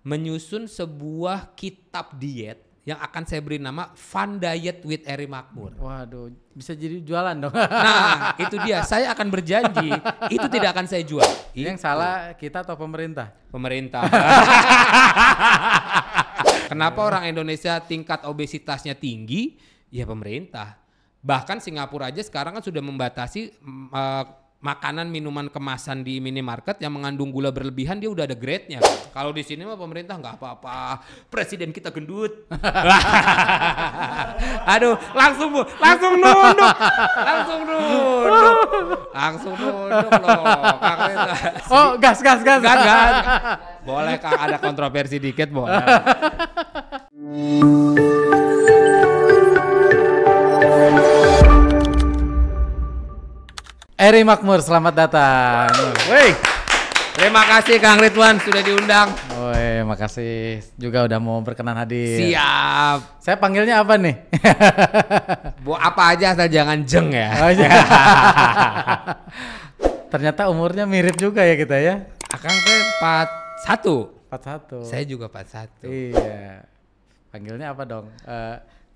menyusun sebuah kitab diet yang akan saya beri nama Fun Diet with Eri Makmur. Waduh, bisa jadi jualan dong. Nah, itu dia. Saya akan berjanji itu tidak akan saya jual. Yang salah kita atau pemerintah? Pemerintah. Kenapa orang Indonesia tingkat obesitasnya tinggi? Ya pemerintah. Bahkan Singapura aja sekarang kan sudah membatasi makanan minuman kemasan di minimarket yang mengandung gula berlebihan, dia udah ada grade-nya. Kalau di sini mah pemerintah nggak apa-apa, presiden kita gendut. Aduh, langsung nunduk loh. Oh, gas. Boleh Kang, ada kontroversi dikit boleh. Eri Makmur, selamat datang. Wey. Terima kasih Kang Ridwan sudah diundang. Woi, makasih juga udah mau berkenan hadir. Siap. Saya panggilnya apa nih? Apa aja asal jangan jeng ya. Oh, iya. Ternyata umurnya mirip juga ya kita ya. Akang teh 41. 41. Saya juga 41. Iya. Panggilnya apa dong?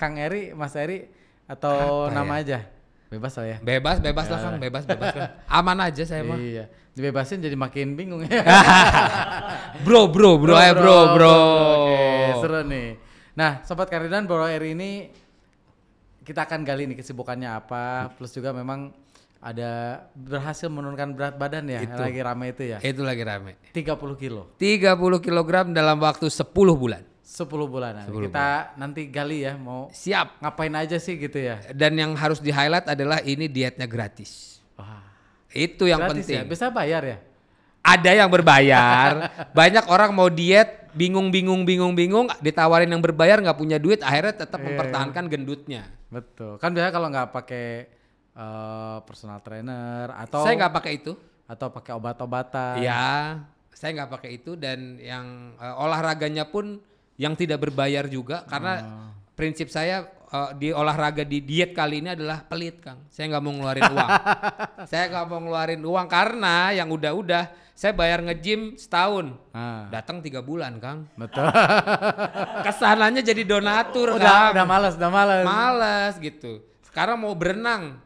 Kang Eri, Mas Eri atau apa nama ya? aja? Bebas lah ya. Bebas lah Kang, bebas kan. Aman aja saya mah. Iya. Dibebasin jadi makin bingung ya. bro. Oke, seru nih. Nah, Sobat Karidan, Bro Eri ini kita akan gali nih kesibukannya apa, plus juga memang ada berhasil menurunkan berat badan ya, Itu. lagi rame itu ya. Itu lagi rame. 30 kilo. 30 kilogram dalam waktu 10 bulan. 10 bulan. 10 kita nanti gali ya, mau Siap. ngapain aja sih gitu ya. Dan yang harus di-highlight adalah ini dietnya gratis. Wah, Itu yang gratis penting. ya? Bisa bayar ya? Ada yang berbayar. Banyak orang mau diet bingung, ditawarin yang berbayar nggak punya duit, akhirnya tetap mempertahankan gendutnya. Betul. Kan biasanya kalau nggak pakai personal trainer atau Saya nggak pakai itu. atau pakai obat-obatan. Ya, saya nggak pakai itu, dan yang olahraganya pun yang tidak berbayar juga, karena prinsip saya di olahraga di diet kali ini adalah pelit Kang. Saya nggak mau ngeluarin uang. Saya nggak mau ngeluarin uang karena yang udah saya bayar nge-gym setahun, datang 3 bulan Kang. Betul. Kesananya jadi donatur Kang. Udah malas. Males gitu. Sekarang mau berenang,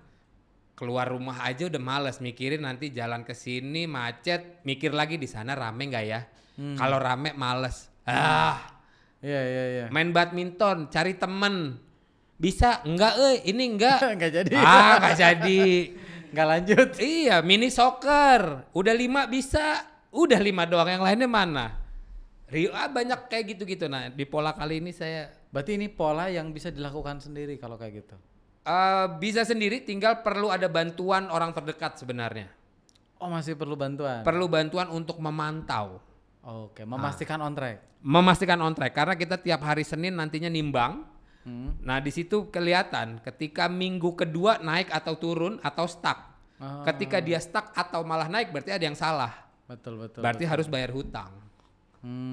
keluar rumah aja udah males, mikirin nanti jalan ke sini macet, mikir lagi di sana rame nggak ya? Kalau rame males. Iya. Main badminton, cari temen. Bisa? Enggak ini enggak. Nggak jadi. Nggak jadi. Nggak lanjut. Iya, mini soccer. Udah 5 bisa. Udah 5 doang, yang lainnya mana? Banyak kayak gitu-gitu. Nah, di pola kali ini saya... Berarti ini pola yang bisa dilakukan sendiri kalau kayak gitu? Bisa sendiri, tinggal perlu ada bantuan orang terdekat sebenarnya. Oh, masih perlu bantuan? Perlu bantuan untuk memantau. Oke, memastikan on track. Memastikan on track, karena kita tiap hari Senin nantinya nimbang. Nah di situ kelihatan ketika minggu kedua naik atau turun atau stuck. Ketika dia stuck atau malah naik berarti ada yang salah. Betul. Berarti harus bayar hutang.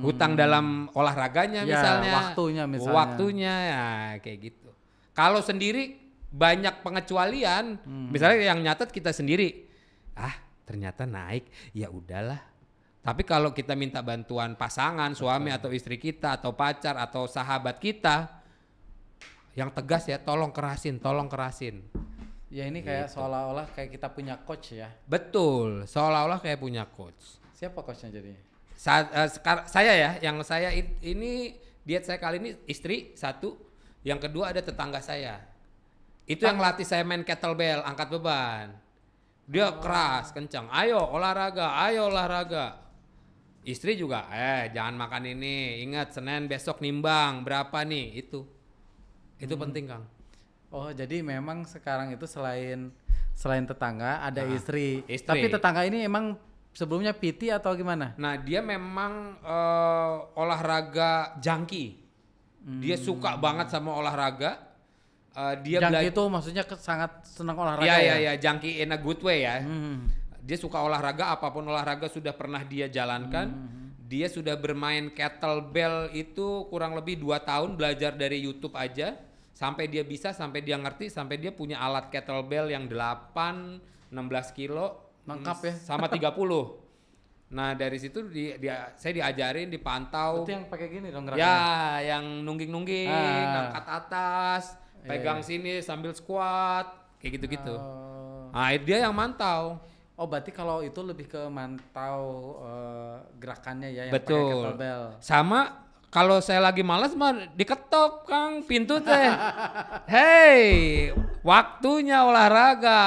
Hutang dalam olahraganya Ya, misalnya. waktunya. Waktunya ya kayak gitu. Kalau sendiri banyak pengecualian. Misalnya yang nyatet kita sendiri. Ternyata naik. Ya udahlah. Tapi kalau kita minta bantuan pasangan, suami atau istri kita atau pacar atau sahabat kita, yang tegas ya, tolong kerasin. Ya ini kayak seolah-olah kayak kita punya coach ya. Betul, seolah-olah kayak punya coach. Siapa coachnya jadi? Saya ya, yang saya ini diet saya kali ini istri satu, yang kedua ada tetangga saya. Itu yang latih saya main kettlebell, angkat beban. Dia keras, kencang. Ayo olahraga. Istri juga, jangan makan ini. Ingat Senin besok nimbang berapa nih itu. Itu penting Kang. Oh jadi memang sekarang itu selain tetangga ada istri. Istri. Tapi tetangga ini emang sebelumnya PT atau gimana? Nah dia memang olahraga junkie. Dia suka banget sama olahraga. Dia junkie itu maksudnya sangat senang olahraga ya? Junkie in a good way ya. Dia suka olahraga, apapun olahraga sudah pernah dia jalankan. Dia sudah bermain kettlebell itu kurang lebih 2 tahun, belajar dari YouTube aja. Sampai dia bisa, sampai dia ngerti, sampai dia punya alat kettlebell yang 16 kilo. Lengkap ya? Sama 30. Nah dari situ saya diajarin, dipantau. Itu yang pakai gini dong gerakannya. Ya, yang nungging-nungging, angkat atas, pegang sini sambil squat, kayak gitu-gitu. Nah, dia yang mantau. Oh, berarti kalau itu lebih ke mantau gerakannya ya, yang pakai Betul. kettlebell. Sama kalau saya lagi malas mah diketok Kang pintu teh. Hei, waktunya olahraga.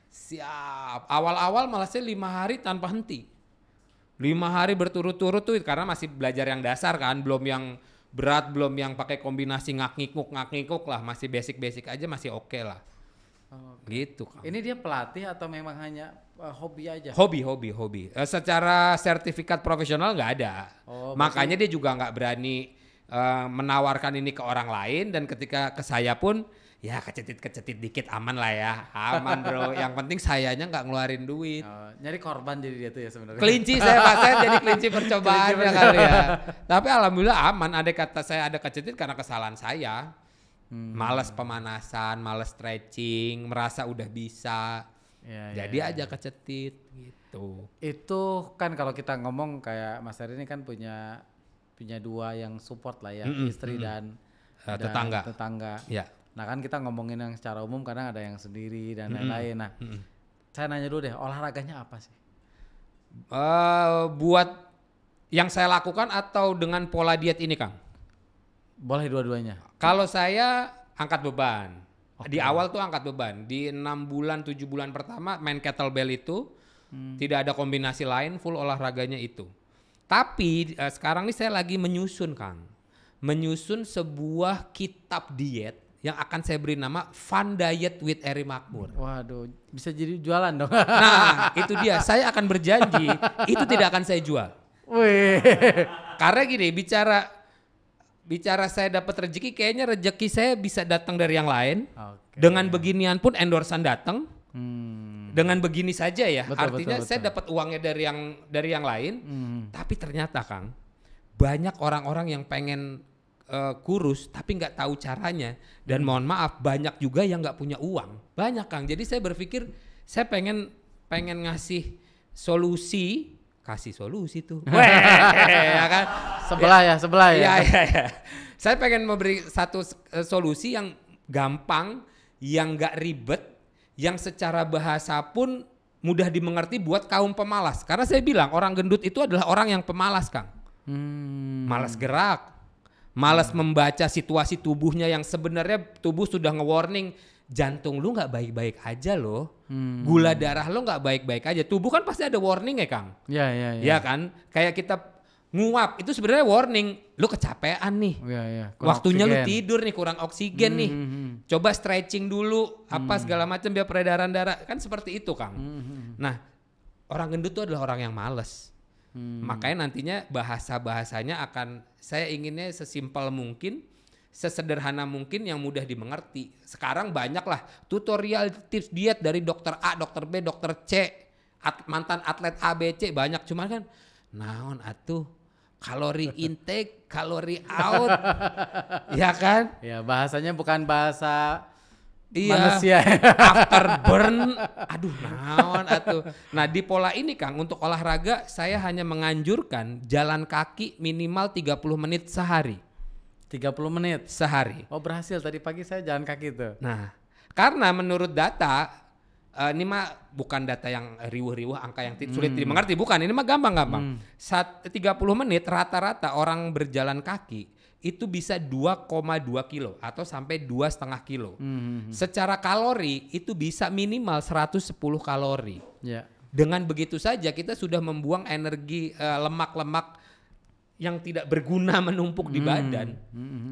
Siap. Awal-awal malah saya 5 hari tanpa henti. 5 hari berturut-turut tuh karena masih belajar yang dasar kan, belum yang berat, belum yang pakai kombinasi ngak-ngikuk lah, masih basic-basic aja masih oke lah. Gitu Kang. Ini dia pelatih atau memang hanya hobi aja? Hobi. Secara sertifikat profesional nggak ada. Makanya dia juga nggak berani menawarkan ini ke orang lain, dan ketika ke saya pun ya kecetit dikit aman lah ya, aman bro. Yang penting sayanya nggak ngeluarin duit. Nyari korban jadi dia tuh ya sebenarnya. Kelinci saya jadi kelinci percobaan ya kali ya. Tapi alhamdulillah aman. Ada kata saya ada kecetit karena kesalahan saya. Males pemanasan, males stretching, merasa udah bisa. Jadi aja kecetit gitu. Itu kan kalau kita ngomong kayak Mas Heri ini kan punya 2 yang support lah ya, istri dan tetangga. Ya. Nah kan kita ngomongin yang secara umum, kadang ada yang sendiri dan lain-lain. Nah, saya nanya dulu deh, olahraganya apa sih? Buat yang saya lakukan atau dengan pola diet ini Kang? Boleh dua-duanya. Kalau saya angkat beban. Di awal tuh angkat beban. Di 6 bulan 7 bulan pertama main kettlebell itu tidak ada kombinasi lain, full olahraganya itu. Tapi sekarang ini saya lagi menyusun Kang. Menyusun sebuah kitab diet yang akan saya beri nama Fun Diet with Eri Makmur. Waduh, bisa jadi jualan dong. Nah, itu dia. Saya akan berjanji itu tidak akan saya jual. Wih. Karena gini, bicara saya dapat rezeki, kayaknya rezeki saya bisa datang dari yang lain. Dengan beginian pun endorsan datang. Dengan begini saja ya. Artinya saya dapat uangnya dari yang lain. Tapi ternyata Kang, banyak orang-orang yang pengen kurus tapi nggak tahu caranya, dan mohon maaf banyak juga yang nggak punya uang, banyak Kang. Jadi saya berpikir saya pengen kasih solusi tuh. Ya kan? Sebelah ya. Iya. Saya pengen memberi satu solusi yang gampang, yang nggak ribet, yang secara bahasa pun mudah dimengerti buat kaum pemalas. Karena saya bilang orang gendut itu adalah orang yang pemalas Kang. Malas gerak, malas membaca situasi tubuhnya yang sebenarnya tubuh sudah nge-warning, jantung lu nggak baik-baik aja loh, gula darah lu nggak baik-baik aja. Tubuh kan pasti ada warning ya Kang. Iya. Ya kan, kayak kita nguap itu sebenarnya warning, lu kecapean nih. Waktunya oksigen. Lu tidur nih, kurang oksigen nih. Coba stretching dulu, apa segala macam biar peredaran darah, kan seperti itu Kang. Nah, orang gendut itu adalah orang yang males. Makanya nantinya bahasanya akan saya inginnya sesimpel mungkin, sesederhana mungkin, yang mudah dimengerti. Sekarang banyak lah tutorial tips diet dari dokter A, dokter B, dokter C, mantan atlet ABC banyak. Cuman kan naon atuh kalori intake, kalori out, ya kan? Ya bahasanya bukan bahasa manusia. After burn, aduh naon atuh. Nah di pola ini Kang, untuk olahraga saya hanya menganjurkan jalan kaki minimal 30 menit sehari. 30 menit? Sehari. Oh berhasil, tadi pagi saya jalan kaki tuh. Nah karena menurut data, ini mah bukan data yang riuh-riuh, angka yang sulit dimengerti, bukan. Ini mah gampang-gampang. 30 menit rata-rata orang berjalan kaki itu bisa 2,2 kilo atau sampai 2,5 kilo. Secara kalori itu bisa minimal 110 kalori. Dengan begitu saja kita sudah membuang energi lemak-lemak yang tidak berguna menumpuk di badan.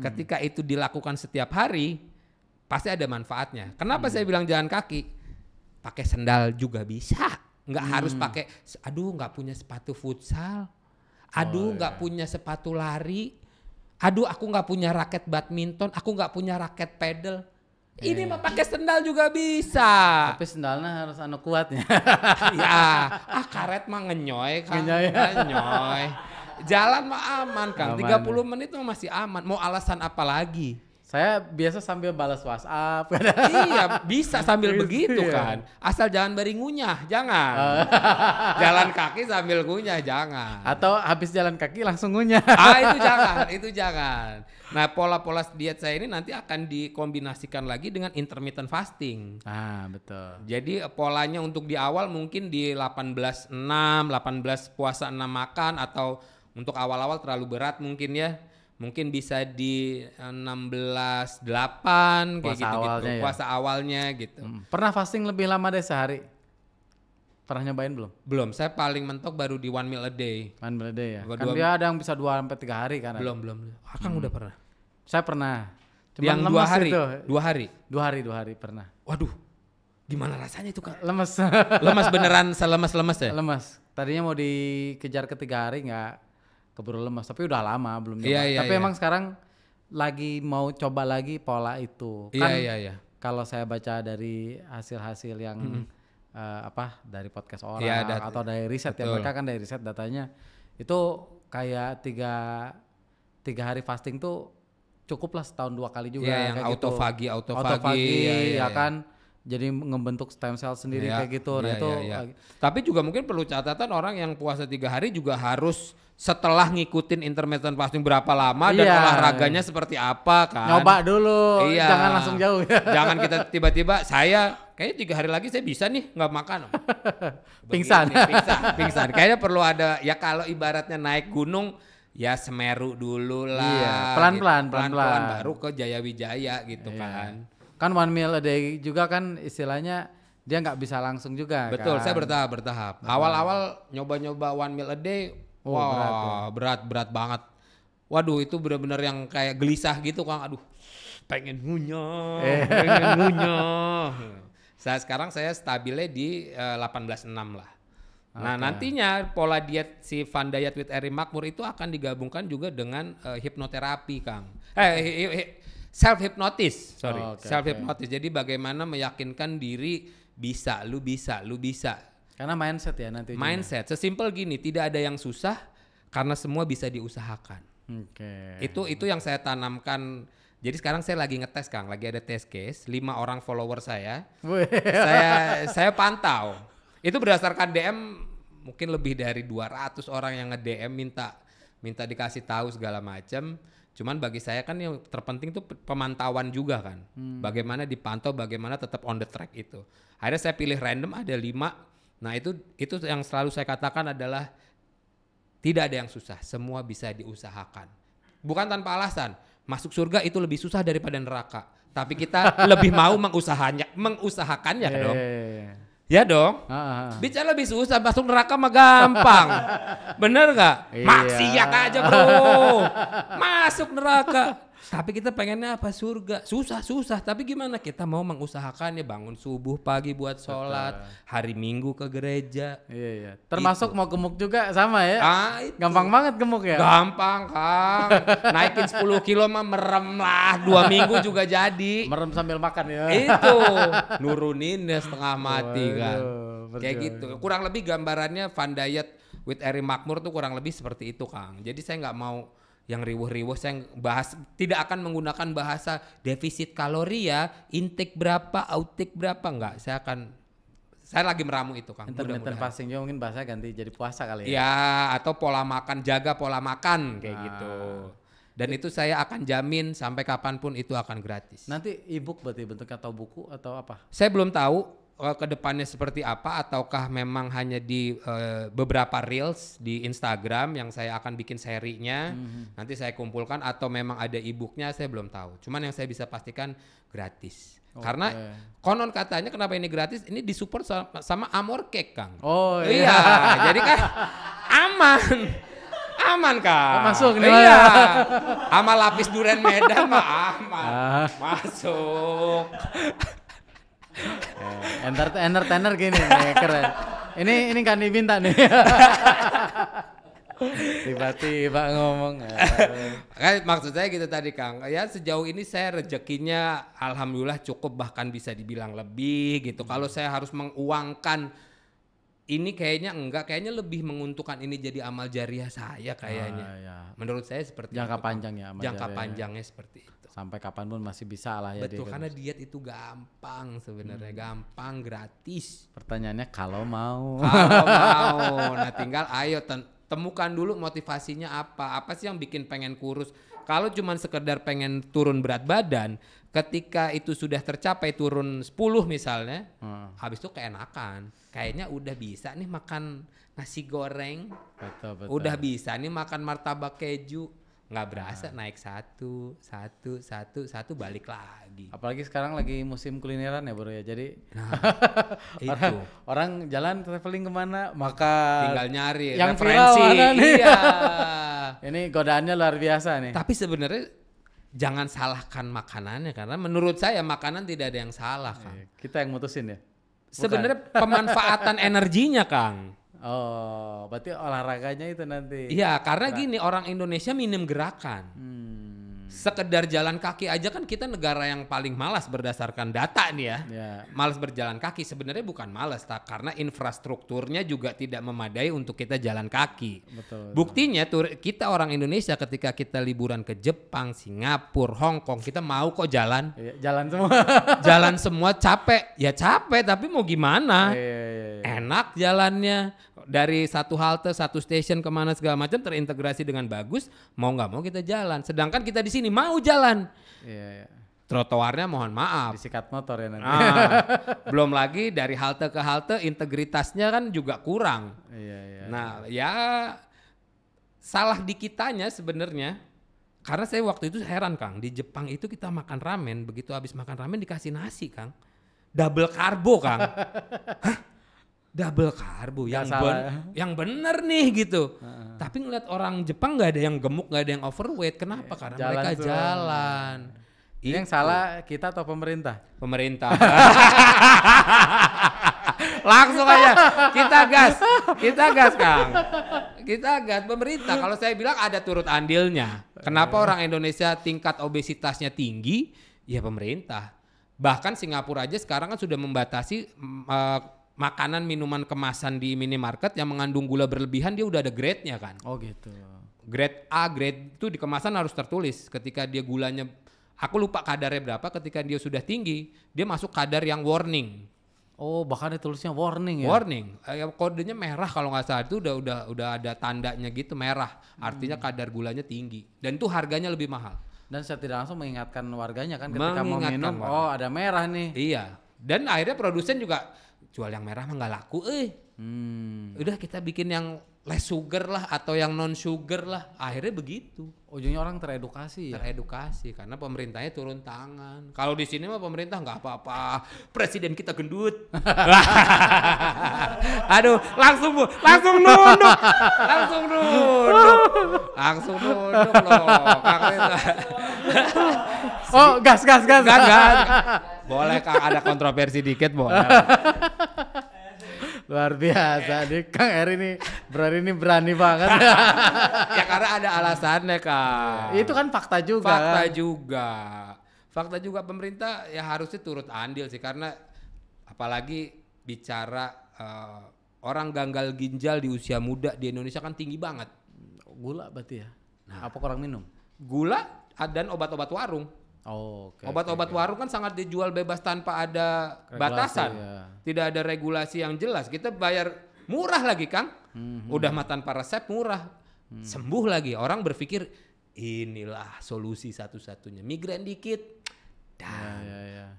Ketika itu dilakukan setiap hari, pasti ada manfaatnya. Kenapa saya bilang jalan kaki? Pakai sendal juga bisa, nggak harus pakai. Aduh, nggak punya sepatu futsal. Aduh, nggak punya sepatu lari. Aduh, aku nggak punya raket badminton. Aku nggak punya raket pedal. Ini mah pakai sendal juga bisa. Tapi sendalnya harus kuatnya. Ya, karet mah ngenyoy Kang. Ngenyoy. Jalan mah aman Kang. 30 menit mah masih aman. Mau alasan apa lagi? Saya biasa sambil balas WhatsApp. Iya, bisa sambil begitu Iya. kan. Asal jangan bari ngunyah, jangan. Jalan kaki sambil ngunyah, jangan. Atau habis jalan kaki langsung ngunyah. Itu jangan. Nah, pola-pola diet saya ini nanti akan dikombinasikan lagi dengan intermittent fasting. Ah, betul. Jadi polanya untuk di awal mungkin di 18 puasa 6 makan, atau untuk awal-awal terlalu berat mungkin ya. Mungkin bisa di 16-8 kayak Puasa gitu-gitu. awalnya ya? Puasa awalnya gitu. Pernah fasting lebih lama dari sehari? Pernah nyobain belum? Belum, saya paling mentok baru di 1 meal a day. Kan berarti ya. Dua- Kan dua- dia ada yang bisa 2-3 hari kan. Belum. Akang udah pernah. Saya pernah. Yang 2 lemes hari. itu. 2 hari. 2 hari pernah. Waduh. Gimana rasanya itu, Kak? Lemes. Lemas beneran selemas-lemas ya? Lemes. Tadinya mau dikejar ke 3 hari nggak keburu lemes, tapi udah lama belum nyoba. Iya, Tapi iya. emang sekarang lagi mau coba lagi pola itu. Iya, Kan iya. kalau saya baca dari hasil-hasil yang dari podcast orang Iya, atau dari riset ya, betul. mereka kan dari riset datanya itu kayak tiga hari fasting tuh cukup lah setahun 2 kali juga. Iya, yang kayak gitu. autofagi, ya kan, jadi ngebentuk stem cell sendiri Iya, kayak gitu. Nah iya, itu iya. Tapi juga mungkin perlu catatan, orang yang puasa 3 hari juga harus setelah ngikutin intermittent fasting berapa lama dan Iya. olahraganya seperti apa kan. nyoba dulu, Iya. jangan langsung jauh. Jangan kita tiba-tiba saya kayaknya 3 hari lagi saya bisa nih nggak makan. Pingsan. Begini, pingsan. Kayaknya perlu ada ya, kalau ibaratnya naik gunung ya Semeru dulu lah. Iya, pelan-pelan, gitu. pelan-pelan. Baru ke Jaya Wijaya gitu kan. Kan 1 meal a day juga kan istilahnya dia nggak bisa langsung juga. Betul, kan? saya bertahap. Awal-awal nyoba-nyoba 1 meal a day, Oh, wah berat banget. Waduh, itu benar-benar yang kayak gelisah gitu, Kang. Aduh, pengen ngunyah. Sekarang saya stabilnya di 18,6 lah. Nah, nantinya pola diet si Fun Diet with Eri Makmur itu akan digabungkan juga dengan hipnoterapi, Kang. Self hypnosis, self hypnosis. Jadi bagaimana meyakinkan diri lu bisa. Karena mindset ya nanti. Mindset, sesimpel gini, tidak ada yang susah karena semua bisa diusahakan. Oke. Itu yang saya tanamkan. Jadi sekarang saya lagi ngetes, Kang, lagi ada test case, 5 orang follower saya. Saya pantau. Itu berdasarkan DM, mungkin lebih dari 200 orang yang nge-DM minta dikasih tahu segala macam. Cuman bagi saya kan yang terpenting itu pemantauan juga kan. Bagaimana dipantau, bagaimana tetap on the track itu. Akhirnya saya pilih random, ada 5. Nah itu yang selalu saya katakan adalah tidak ada yang susah, semua bisa diusahakan. Bukan tanpa alasan, masuk surga itu lebih susah daripada neraka. Tapi kita lebih mau mengusahakannya dong. Ya dong. Bicara lebih susah, masuk neraka mah gampang. Bener gak? Iya. Maksiat aja bro. Masuk neraka. Tapi kita pengennya apa? Surga. Susah. Tapi gimana? Kita mau mengusahakannya, bangun subuh pagi buat sholat, hari Minggu ke gereja. Iya. Termasuk mau gemuk juga sama ya. Itu. Gampang banget gemuk ya. Gampang, Kang. Naikin 10 kilo mah merem lah, 2 minggu juga jadi. Merem sambil makan ya. Itu nuruninnya setengah mati kan. Waduh, Kayak gitu. Kurang lebih gambarannya Fun Diet with Eri Makmur tuh kurang lebih seperti itu, Kang. Jadi saya nggak mau yang riwuh-riwuh, saya tidak akan menggunakan bahasa defisit kalori ya, intake berapa, outtake berapa, enggak. Saya lagi meramu itu, Kang. Intermittent fasting juga mungkin bahasa ganti jadi puasa kali ya. Ya, atau pola makan, jaga pola makan kayak gitu. Dan itu saya akan jamin sampai kapanpun itu akan gratis. Nanti e-book berarti bentuknya atau buku atau apa? Saya belum tahu ke depannya seperti apa, ataukah memang hanya di beberapa reels di Instagram yang saya akan bikin serinya, nanti saya kumpulkan, atau memang ada e-booknya, saya belum tahu. Cuman yang saya bisa pastikan gratis. Karena konon katanya kenapa ini gratis, ini disupport sama Amor Cake, Kang. Oh iya. Jadi kan aman Kang. Masuk nih. Iya. Sama lapis durian Medan mah aman. Masuk. Entertainer gini nih, keren. Ini kan diminta nih. Tiba-tiba ngomong. Kan maksud saya gitu tadi, Kang. Ya sejauh ini saya rezekinya alhamdulillah cukup, bahkan bisa dibilang lebih gitu. Kalau saya harus menguangkan ini kayaknya enggak, kayaknya lebih menguntungkan ini jadi amal jariah saya kayaknya. Ya. Menurut saya seperti Jangka itu. panjang ya. amal Jangka jariah. panjangnya seperti itu. Sampai kapanpun masih bisa lah ya. Betul, dia karena kan. diet itu gampang sebenarnya, gampang, gratis. Pertanyaannya kalau mau. Kalau mau, nah tinggal ayo temukan dulu motivasinya apa sih yang bikin pengen kurus. Kalau cuman sekedar pengen turun berat badan, ketika itu sudah tercapai turun 10 misalnya, habis itu keenakan. Kayaknya udah bisa nih makan nasi goreng, Betul. udah bisa nih makan martabak keju, nggak berasa naik satu balik lagi. Apalagi sekarang lagi musim kulineran ya bro ya. Jadi Itu orang jalan traveling kemana makan. tinggal nyari yang referensi. viral mana nih? Iya. Ini godaannya luar biasa nih. Tapi sebenarnya jangan salahkan makanannya, karena menurut saya makanan tidak ada yang salah, Kang. Kita yang mutusin ya. Sebenarnya pemanfaatan energinya, Kang. Oh, berarti olahraganya itu nanti. Iya, karena gini, orang Indonesia minim gerakan. Sekedar jalan kaki aja kan kita negara yang paling malas berdasarkan data nih ya. Malas berjalan kaki sebenarnya bukan malas, karena infrastrukturnya juga tidak memadai untuk kita jalan kaki. Betul. Buktinya kita orang Indonesia ketika kita liburan ke Jepang, Singapura, Hong Kong, kita mau kok jalan. Iya, jalan semua. Jalan semua capek, ya capek tapi mau gimana? Iya. Enak jalannya. Dari satu halte, satu stasiun kemana segala macam terintegrasi dengan bagus, mau nggak mau kita jalan. Sedangkan kita di sini mau jalan, Iya. trotoarnya mohon maaf. Disikat motor ya nanti. Belum lagi dari halte ke halte integritasnya kan juga kurang. Iya. Nah ya salah di kitanya sebenarnya. Karena saya waktu itu heran Kang, di Jepang itu kita makan ramen, begitu habis makan ramen dikasih nasi Kang. Double karbo Kang. Hah? Double karbo yang bener nih gitu. Tapi ngeliat orang Jepang nggak ada yang gemuk, nggak ada yang overweight. Kenapa? Karena Jalan mereka tuh. jalan. Ini yang salah kita atau pemerintah? Pemerintah. Langsung aja kita gas Kang. Kita gas pemerintah. Kalau saya bilang ada turut andilnya. Kenapa orang Indonesia tingkat obesitasnya tinggi? Ya pemerintah. Bahkan Singapura aja sekarang kan sudah membatasi makanan minuman kemasan di minimarket yang mengandung gula berlebihan, dia udah ada grade-nya kan. Oh gitu. Grade A, grade itu di kemasan harus tertulis. Ketika dia gulanya, aku lupa kadarnya berapa, ketika dia sudah tinggi, dia masuk kadar yang warning. Oh, bahkan ditulisnya warning ya. Warning. Kodenya merah kalau nggak salah, itu udah ada tandanya gitu merah. Artinya kadar gulanya tinggi dan itu harganya lebih mahal. Dan saya tidak langsung mengingatkan warganya kan ketika mau minum, oh ada merah nih. Iya. Dan akhirnya produsen juga jual yang merah mah nggak laku, udah kita bikin yang less sugar lah atau yang non sugar lah. Akhirnya begitu. Ujungnya orang teredukasi ya. Teredukasi karena pemerintahnya turun tangan. Kalau di sini mah pemerintah nggak apa-apa, presiden kita gendut. Aduh, langsung nunduk, langsung nunduk loh. Oh, gas. Boleh Kang, ada kontroversi dikit boleh. Luar biasa nih Kang Eri ini berani banget. Ya karena ada alasannya Kang. Itu kan fakta juga. Fakta juga pemerintah ya harusnya turut andil sih, karena apalagi bicara orang gagal ginjal di usia muda di Indonesia kan tinggi banget. Gula berarti ya. Apa kurang minum? Gula dan obat-obat warung. Oh, obat-obat warung kan sangat dijual bebas tanpa ada regulasi, batasan, ya. Tidak ada regulasi yang jelas. Kita bayar murah lagi Kang, udah mah tanpa resep murah, sembuh lagi. Orang berpikir inilah solusi satu-satunya. Migren dikit,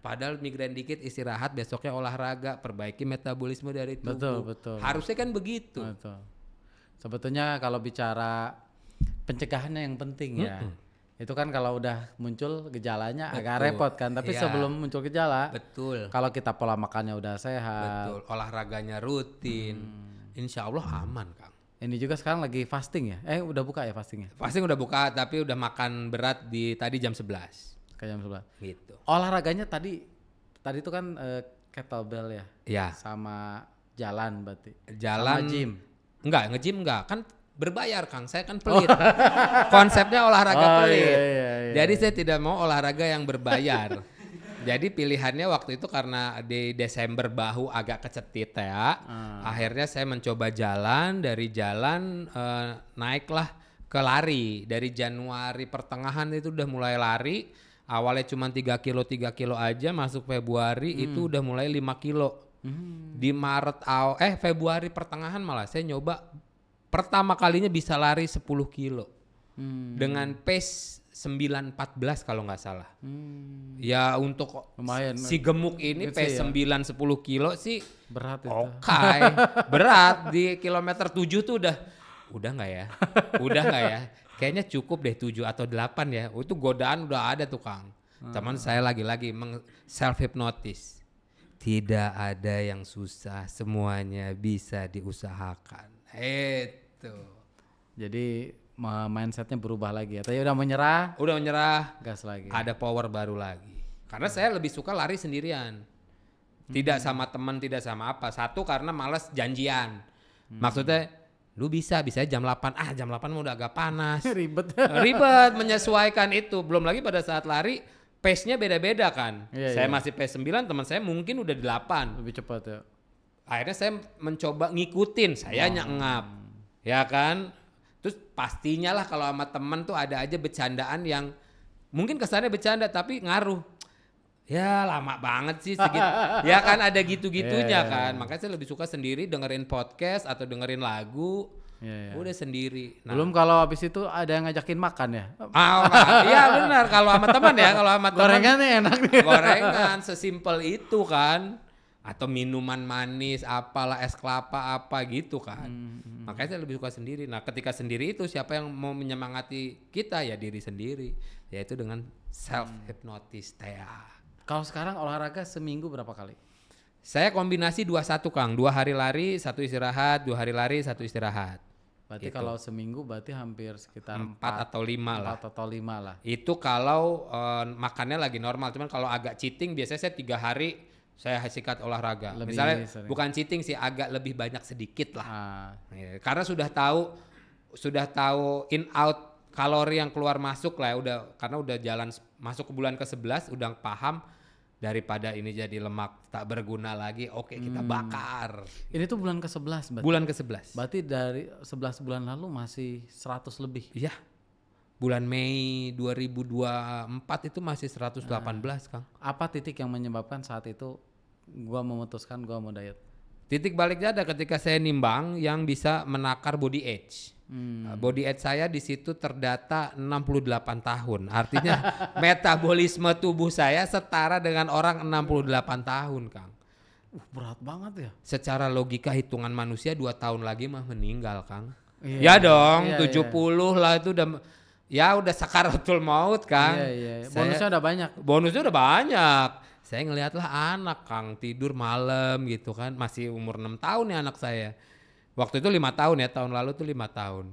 padahal migren dikit istirahat, besoknya olahraga, perbaiki metabolisme dari tubuh. Betul. Harusnya kan begitu. Betul. Sebetulnya kalau bicara pencegahannya yang penting ya. Itu kan kalau udah muncul gejalanya agak repot kan, tapi sebelum muncul gejala, kalau kita pola makannya udah sehat, olahraganya rutin, insya Allah aman Kang. Ini juga sekarang lagi fasting ya? Udah buka ya fastingnya? Fasting udah buka, tapi udah makan berat tadi jam 11. Ke jam 11. Gitu. Olahraganya tadi itu kan kettlebell ya? Iya. Sama jalan berarti? Jalan. Sama gym? Enggak, nge-gym enggak, kan berbayar Kang, saya kan pelit. Konsepnya olahraga pelit. Iya. Jadi saya tidak mau olahraga yang berbayar. Jadi pilihannya waktu itu karena di Desember bahu agak kecetit ya. Akhirnya saya mencoba jalan, dari jalan naiklah ke lari. Dari Januari pertengahan itu udah mulai lari. Awalnya cuma 3 kilo aja, masuk Februari itu udah mulai 5 kilo. Di Februari pertengahan malah saya nyoba pertama kalinya bisa lari 10 kilo. Dengan pace 9.14 kalau nggak salah. Ya untuk lumayan, si gemuk ini pace 9-10 kilo sih berat itu. Oke, berat. Di kilometer 7 tuh udah nggak ya? Udah nggak ya? Kayaknya cukup deh 7 atau 8 ya. Itu godaan udah ada tuh Kang. Cuman saya lagi-lagi self hypnotis. Tidak ada yang susah, semuanya bisa diusahakan. Itu. Jadi mindsetnya berubah lagi ya. Tadi udah menyerah. Udah menyerah. Gas lagi. Ada power baru lagi. Karena saya lebih suka lari sendirian. Tidak sama teman, tidak sama apa. Satu karena malas janjian. Maksudnya lu bisa jam 8. Jam 8 udah agak panas. Ribet menyesuaikan itu. Belum lagi pada saat lari pace-nya beda-beda kan. Saya masih pace 9, teman saya mungkin udah 8. Lebih cepat ya. Akhirnya saya mencoba ngikutin, saya ngap. Ya kan? Terus pastinya lah kalau sama teman tuh ada aja bercandaan yang mungkin kesannya bercanda tapi ngaruh. Ya lama banget sih segitu. Ya kan ada gitu-gitunya kan. Makanya saya lebih suka sendiri dengerin podcast atau dengerin lagu. Udah sendiri. Nah. Belum kalau habis itu ada yang ngajakin makan ya? Iya benar. Kalau sama teman ya, kalau sama teman. Gorengannya enak nih. Gorengan sesimpel itu kan. Atau minuman manis, apalah es kelapa apa gitu kan. Makanya saya lebih suka sendiri. Nah ketika sendiri itu siapa yang mau menyemangati kita ya diri sendiri. Yaitu dengan self hypnotis. Kalau sekarang olahraga seminggu berapa kali? Saya kombinasi 2-1 Kang. 2 hari lari, 1 istirahat, 2 hari lari, 1 istirahat. Berarti itu. Kalau seminggu berarti hampir sekitar 4 atau 5 lah. 4 atau 5 lah. Itu kalau makannya lagi normal. Cuman kalau agak cheating biasanya saya 3 hari saya sikat olahraga. Misalnya sering. Bukan cheating sih, agak lebih banyak sedikit lah. Ya, karena sudah tahu in out kalori yang keluar masuk lah ya, karena udah jalan masuk ke bulan ke-11 udah paham daripada ini jadi lemak tak berguna lagi. Oke, kita bakar. Ini tuh bulan ke-11 berarti. Bulan ke-11. Berarti dari 11 bulan lalu masih 100 lebih. Iya. Bulan Mei 2024 itu masih 118 Kang. Apa titik yang menyebabkan saat itu gua memutuskan gua mau diet? Titik baliknya ada ketika saya nimbang yang bisa menakar body age. Body age saya di situ terdata 68 tahun. Artinya metabolisme tubuh saya setara dengan orang 68 tahun Kang. Berat banget ya. Secara logika hitungan manusia 2 tahun lagi mah meninggal Kang. Ya dong 70 lah itu udah sakaratul maut Kang. Bonusnya udah banyak. Saya ngelihatlah anak Kang tidur malam gitu kan. Masih umur 6 tahun ya anak saya. Waktu itu 5 tahun ya, tahun lalu tuh 5 tahun.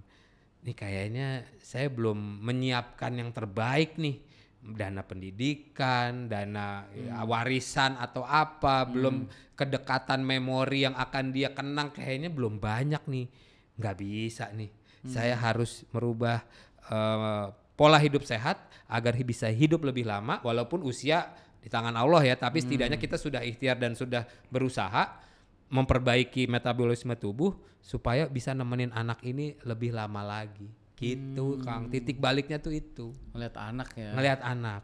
Nih kayaknya saya belum menyiapkan yang terbaik nih. Dana pendidikan, dana warisan atau apa. Belum kedekatan memori yang akan dia kenang kayaknya belum banyak nih. Nggak bisa nih. Saya harus merubah pola hidup sehat agar bisa hidup lebih lama walaupun usia di tangan Allah ya, tapi setidaknya kita sudah ikhtiar dan sudah berusaha memperbaiki metabolisme tubuh supaya bisa nemenin anak ini lebih lama lagi. Gitu Kang, titik baliknya tuh itu. Ngelihat anak ya. Ngelihat anak.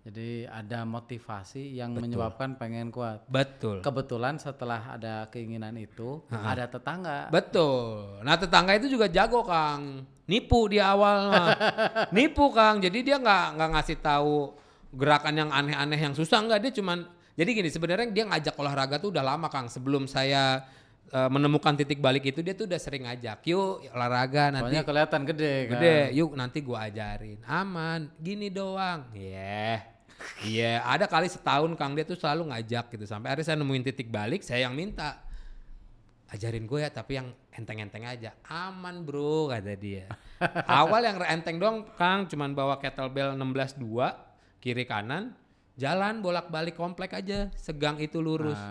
Jadi ada motivasi yang menyebabkan pengen kuat. Betul. Kebetulan setelah ada keinginan itu, ada tetangga. Betul. Nah tetangga itu juga jago Kang. Nipu di awal mah. Nipu Kang. Jadi dia nggak ngasih tahu gerakan yang aneh-aneh yang susah, enggak. Dia cuman, jadi gini sebenarnya dia ngajak olahraga tuh udah lama Kang. Sebelum saya menemukan titik balik itu dia tuh udah sering ngajak. Yuk olahraga nanti. Soalnya kelihatan gede kan. Yuk nanti gua ajarin. Aman, gini doang. Iya, ada kali setahun Kang dia tuh selalu ngajak gitu. Sampai akhirnya saya nemuin titik balik, saya yang minta. Ajarin gue ya tapi yang enteng-enteng aja. Aman bro kata dia. Awal yang enteng doang Kang, cuman bawa kettlebell 16-2 kiri kanan, jalan bolak-balik komplek aja, segang itu lurus.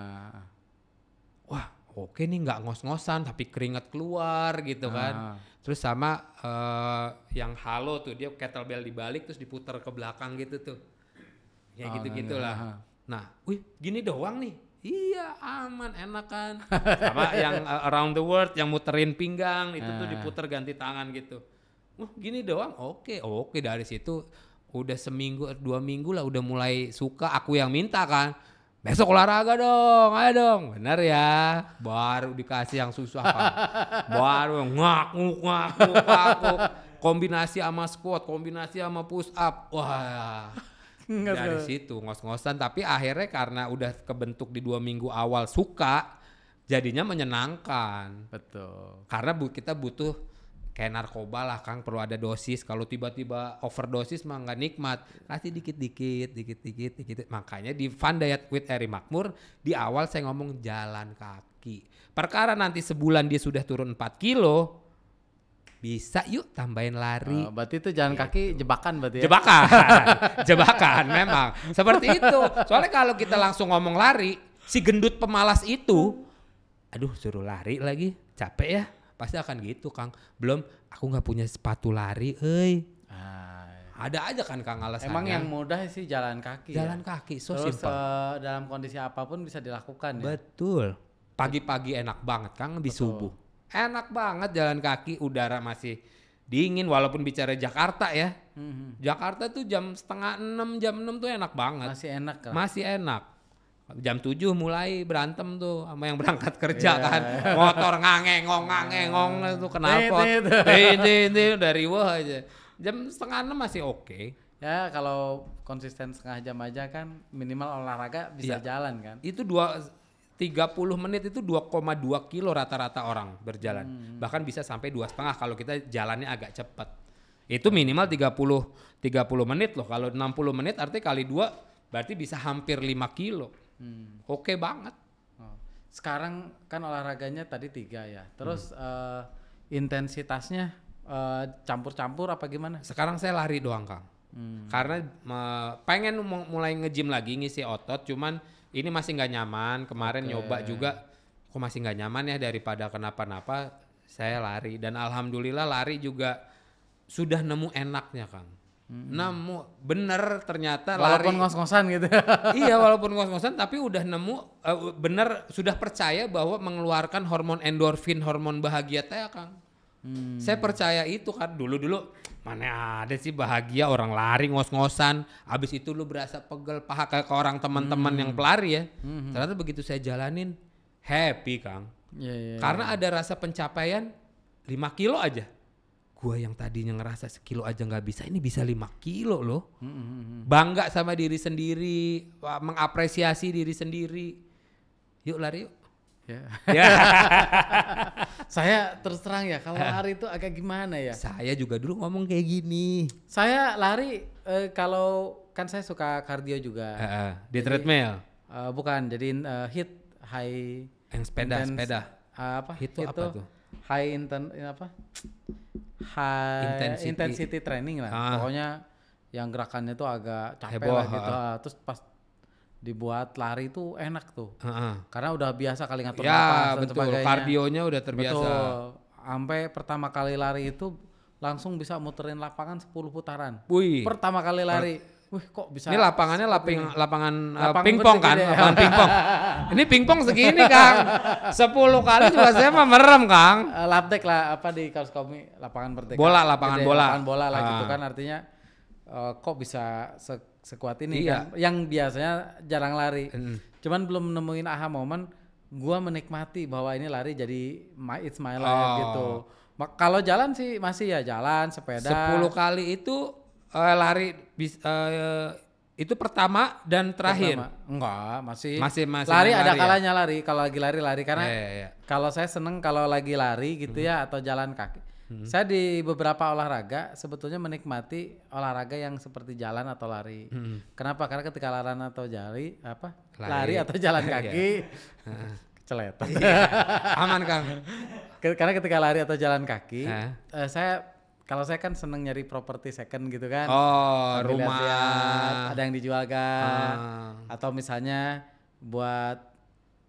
Wah oke nih nggak ngos-ngosan tapi keringat keluar gitu kan. Terus sama yang halo tuh dia kettlebell dibalik terus diputar ke belakang gitu tuh. Ya gitu-gitulah. Nah, wih gini doang nih. Iya aman, enak kan. Sama yang around the world yang muterin pinggang itu tuh diputer ganti tangan gitu. Gini doang. Oke dari situ udah seminggu 2 minggu lah udah mulai suka, aku yang minta kan. Besok olahraga dong, ayo dong. Bener ya. Baru dikasih yang susah kan. Baru ngakuk. Kombinasi sama squat, kombinasi sama push up. Wah. Dari situ ngos-ngosan, tapi akhirnya karena udah kebentuk di 2 minggu awal suka, jadinya menyenangkan. Betul. Karena kita butuh kayak narkoba lah Kang, perlu ada dosis. Kalau tiba-tiba overdosis mah nggak nikmat. Kasih dikit. Makanya di Fun Diet with Eri Makmur di awal saya ngomong jalan kaki. Perkara nanti sebulan dia sudah turun 4 kilo, bisa yuk tambahin lari. Berarti itu jalan kaki jebakan berarti ya? Jebakan memang. Seperti itu. Soalnya kalau kita langsung ngomong lari, si gendut pemalas itu, aduh suruh lari lagi, capek ya. Pasti akan gitu Kang. Belum, aku gak punya sepatu lari, ada aja kan Kang alasannya. Emang yang mudah sih jalan kaki. Jalan kaki, so terus simple. Dalam kondisi apapun bisa dilakukan ya? Betul. Pagi-pagi enak banget Kang di subuh. Enak banget jalan kaki, udara masih dingin walaupun bicara Jakarta ya. Jakarta tuh jam 5:30, jam 6 tuh enak banget. Masih enak kan? Masih enak. Jam 7 mulai berantem tuh sama yang berangkat kerja kan. Motor ngangengong tuh knalpot. Ini dari wah aja. Jam 5:30 masih oke. Ya kalau konsisten setengah jam aja kan minimal olahraga bisa jalan kan. Itu 30 menit itu 2,2 kilo rata-rata orang berjalan. Bahkan bisa sampai 2,5 kalau kita jalannya agak cepat. Itu minimal 30 menit loh. Kalau 60 menit artinya kali 2 berarti bisa hampir 5 kilo. Oke banget. Sekarang kan olahraganya tadi 3 ya. Terus intensitasnya campur-campur apa gimana? Sekarang saya lari doang Kang. Karena pengen mulai nge-gym lagi ngisi otot, cuman ini masih nggak nyaman. Kemarin nyoba juga, kok masih nggak nyaman ya, daripada kenapa-napa saya lari. Dan alhamdulillah lari juga sudah nemu enaknya Kang. Nemu bener ternyata walaupun lari. ngos-ngosan gitu. Iya walaupun ngos-ngosan tapi udah nemu bener, sudah percaya bahwa mengeluarkan hormon endorfin, hormon bahagia teh Kang. Saya percaya itu kan dulu mana ada sih bahagia orang lari ngos-ngosan, abis itu lu berasa pegel paha kayak ke orang teman-teman yang pelari ya. Ternyata begitu saya jalanin happy Kang. Karena ada rasa pencapaian 5 kilo aja. Gua yang tadinya ngerasa sekilo aja nggak bisa, ini bisa 5 kilo loh. Bangga sama diri sendiri, mengapresiasi diri sendiri. Yuk lari yuk. Ya. Saya terus terang ya kalau lari itu agak gimana ya. Saya juga dulu ngomong kayak gini. Saya lari kalau kan saya suka kardio juga. Di treadmill. Bukan, jadiin hit high. Yang sepeda. Hit itu apa tuh? High intensity training lah. Pokoknya yang gerakannya tuh agak capek lah gitu. Terus pas dibuat lari itu enak tuh. Karena udah biasa kali ngatur napas dan sebagainya. Kardionya udah terbiasa. Betul. Sampai pertama kali lari itu langsung bisa muterin lapangan 10 putaran. Wih. Pertama kali lari. Wih kok bisa. Ini lapangannya lapangan pingpong kan? Lapangan pingpong. Ini pingpong segini Kang. 10 kali juga saya mah merem Kang. Lapdek lah apa di Kaus Komi lapangan Merdeka. Lapangan bola. Lapangan bola lah gitu kan, artinya kok bisa sekuat ini kan, yang biasanya jarang lari. Cuman belum nemuin aha momen gua menikmati bahwa ini lari jadi it's my life gitu. Kalau jalan sih masih ya jalan sepeda. 10 kali itu lari itu pertama dan terakhir. Enggak, masih lari lari ada kalanya ya? Kalau lagi lari karena kalau saya seneng kalau lagi lari gitu ya atau jalan kaki. Saya di beberapa olahraga sebetulnya menikmati olahraga yang seperti jalan atau lari. Kenapa? Karena ketika lari atau jalan kaki keceletan. Aman Kang. Karena ketika lari atau jalan kaki, kalau saya kan seneng nyari properti second gitu kan. Rumah lihat, ada yang dijual kan. Atau misalnya buat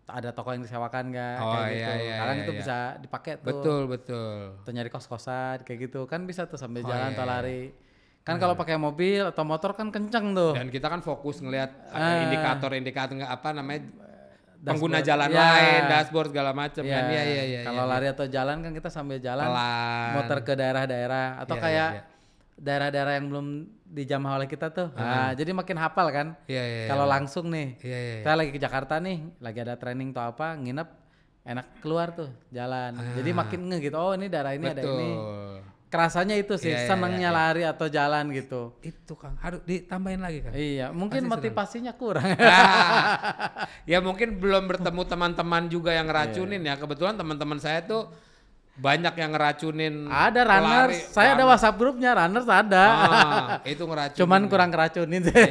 ada toko yang disewakan nggak kayak gitu. Kadang itu bisa dipakai tuh. Betul. Atau nyari kos-kosan kayak gitu kan bisa tuh sambil jalan atau lari. Kan kalau pakai mobil atau motor kan kenceng tuh. Dan kita kan fokus ngelihat indikator apa namanya pengguna Dashboard. jalan Ya. lain, dashboard segala macam Iya. kan. Iya. Kalau lari atau jalan kan kita sambil jalan Pelan. muter ke daerah-daerah atau Iya, kayak iya. daerah-daerah yang belum dijamah oleh kita tuh. Nah, jadi makin hafal kan. Iya. Kalau langsung nih, Iya. saya lagi ke Jakarta nih, lagi ada training atau apa, nginep, enak keluar tuh jalan. Jadi makin ngeh gitu. Oh, ini daerah ini ada ini. Kerasanya itu sih, Iya, senangnya lari atau jalan gitu. Itu Kang, harus ditambahin lagi Kang. Iya, mungkin Pasti motivasinya kurang. Ya mungkin belum bertemu teman-teman juga yang ngeracunin ya. Kebetulan teman-teman saya tuh banyak yang ngeracunin. Ada runners, pelari, saya ada runner. WhatsApp grupnya runners ada. Itu ngeracunin. Cuman kurang keracunin sih.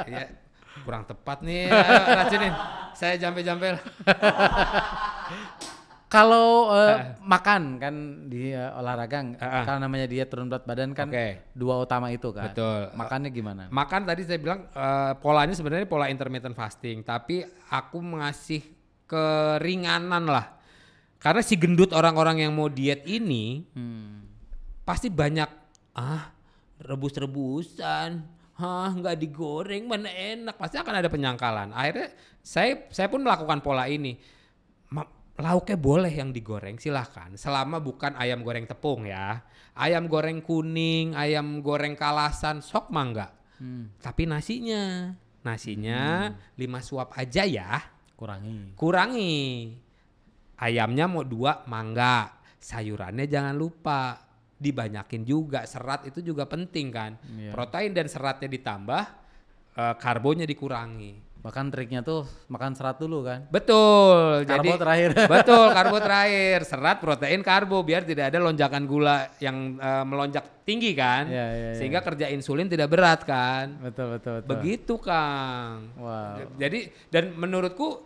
Iya. Kurang tepat nih ya, racunin. Saya jampe-jampe. Kalau makan kan di olahraga karena namanya dia turun berat badan kan dua utama itu kan. Betul. Makannya gimana? Makan tadi saya bilang polanya sebenarnya pola intermittent fasting, tapi aku mengasih keringanan lah. Karena si gendut orang-orang yang mau diet ini pasti banyak rebus-rebusan, nggak digoreng mana enak, pasti akan ada penyangkalan. Akhirnya saya pun melakukan pola ini. Lauknya boleh yang digoreng silahkan, selama bukan ayam goreng tepung ya. Ayam goreng kuning, ayam goreng kalasan, sok mangga. Tapi nasinya 5 suap aja ya. Kurangi. Ayamnya mau 2 mangga, sayurannya jangan lupa dibanyakin juga, serat itu juga penting kan. Protein dan seratnya ditambah, karbonya dikurangi. Bahkan triknya tuh makan serat dulu kan. Betul. Karbo jadi, terakhir. Betul, karbo terakhir. Serat, protein, karbo biar tidak ada lonjakan gula yang melonjak tinggi kan. Sehingga kerja insulin tidak berat kan. Betul. Begitu Kang. Wow. Jadi dan menurutku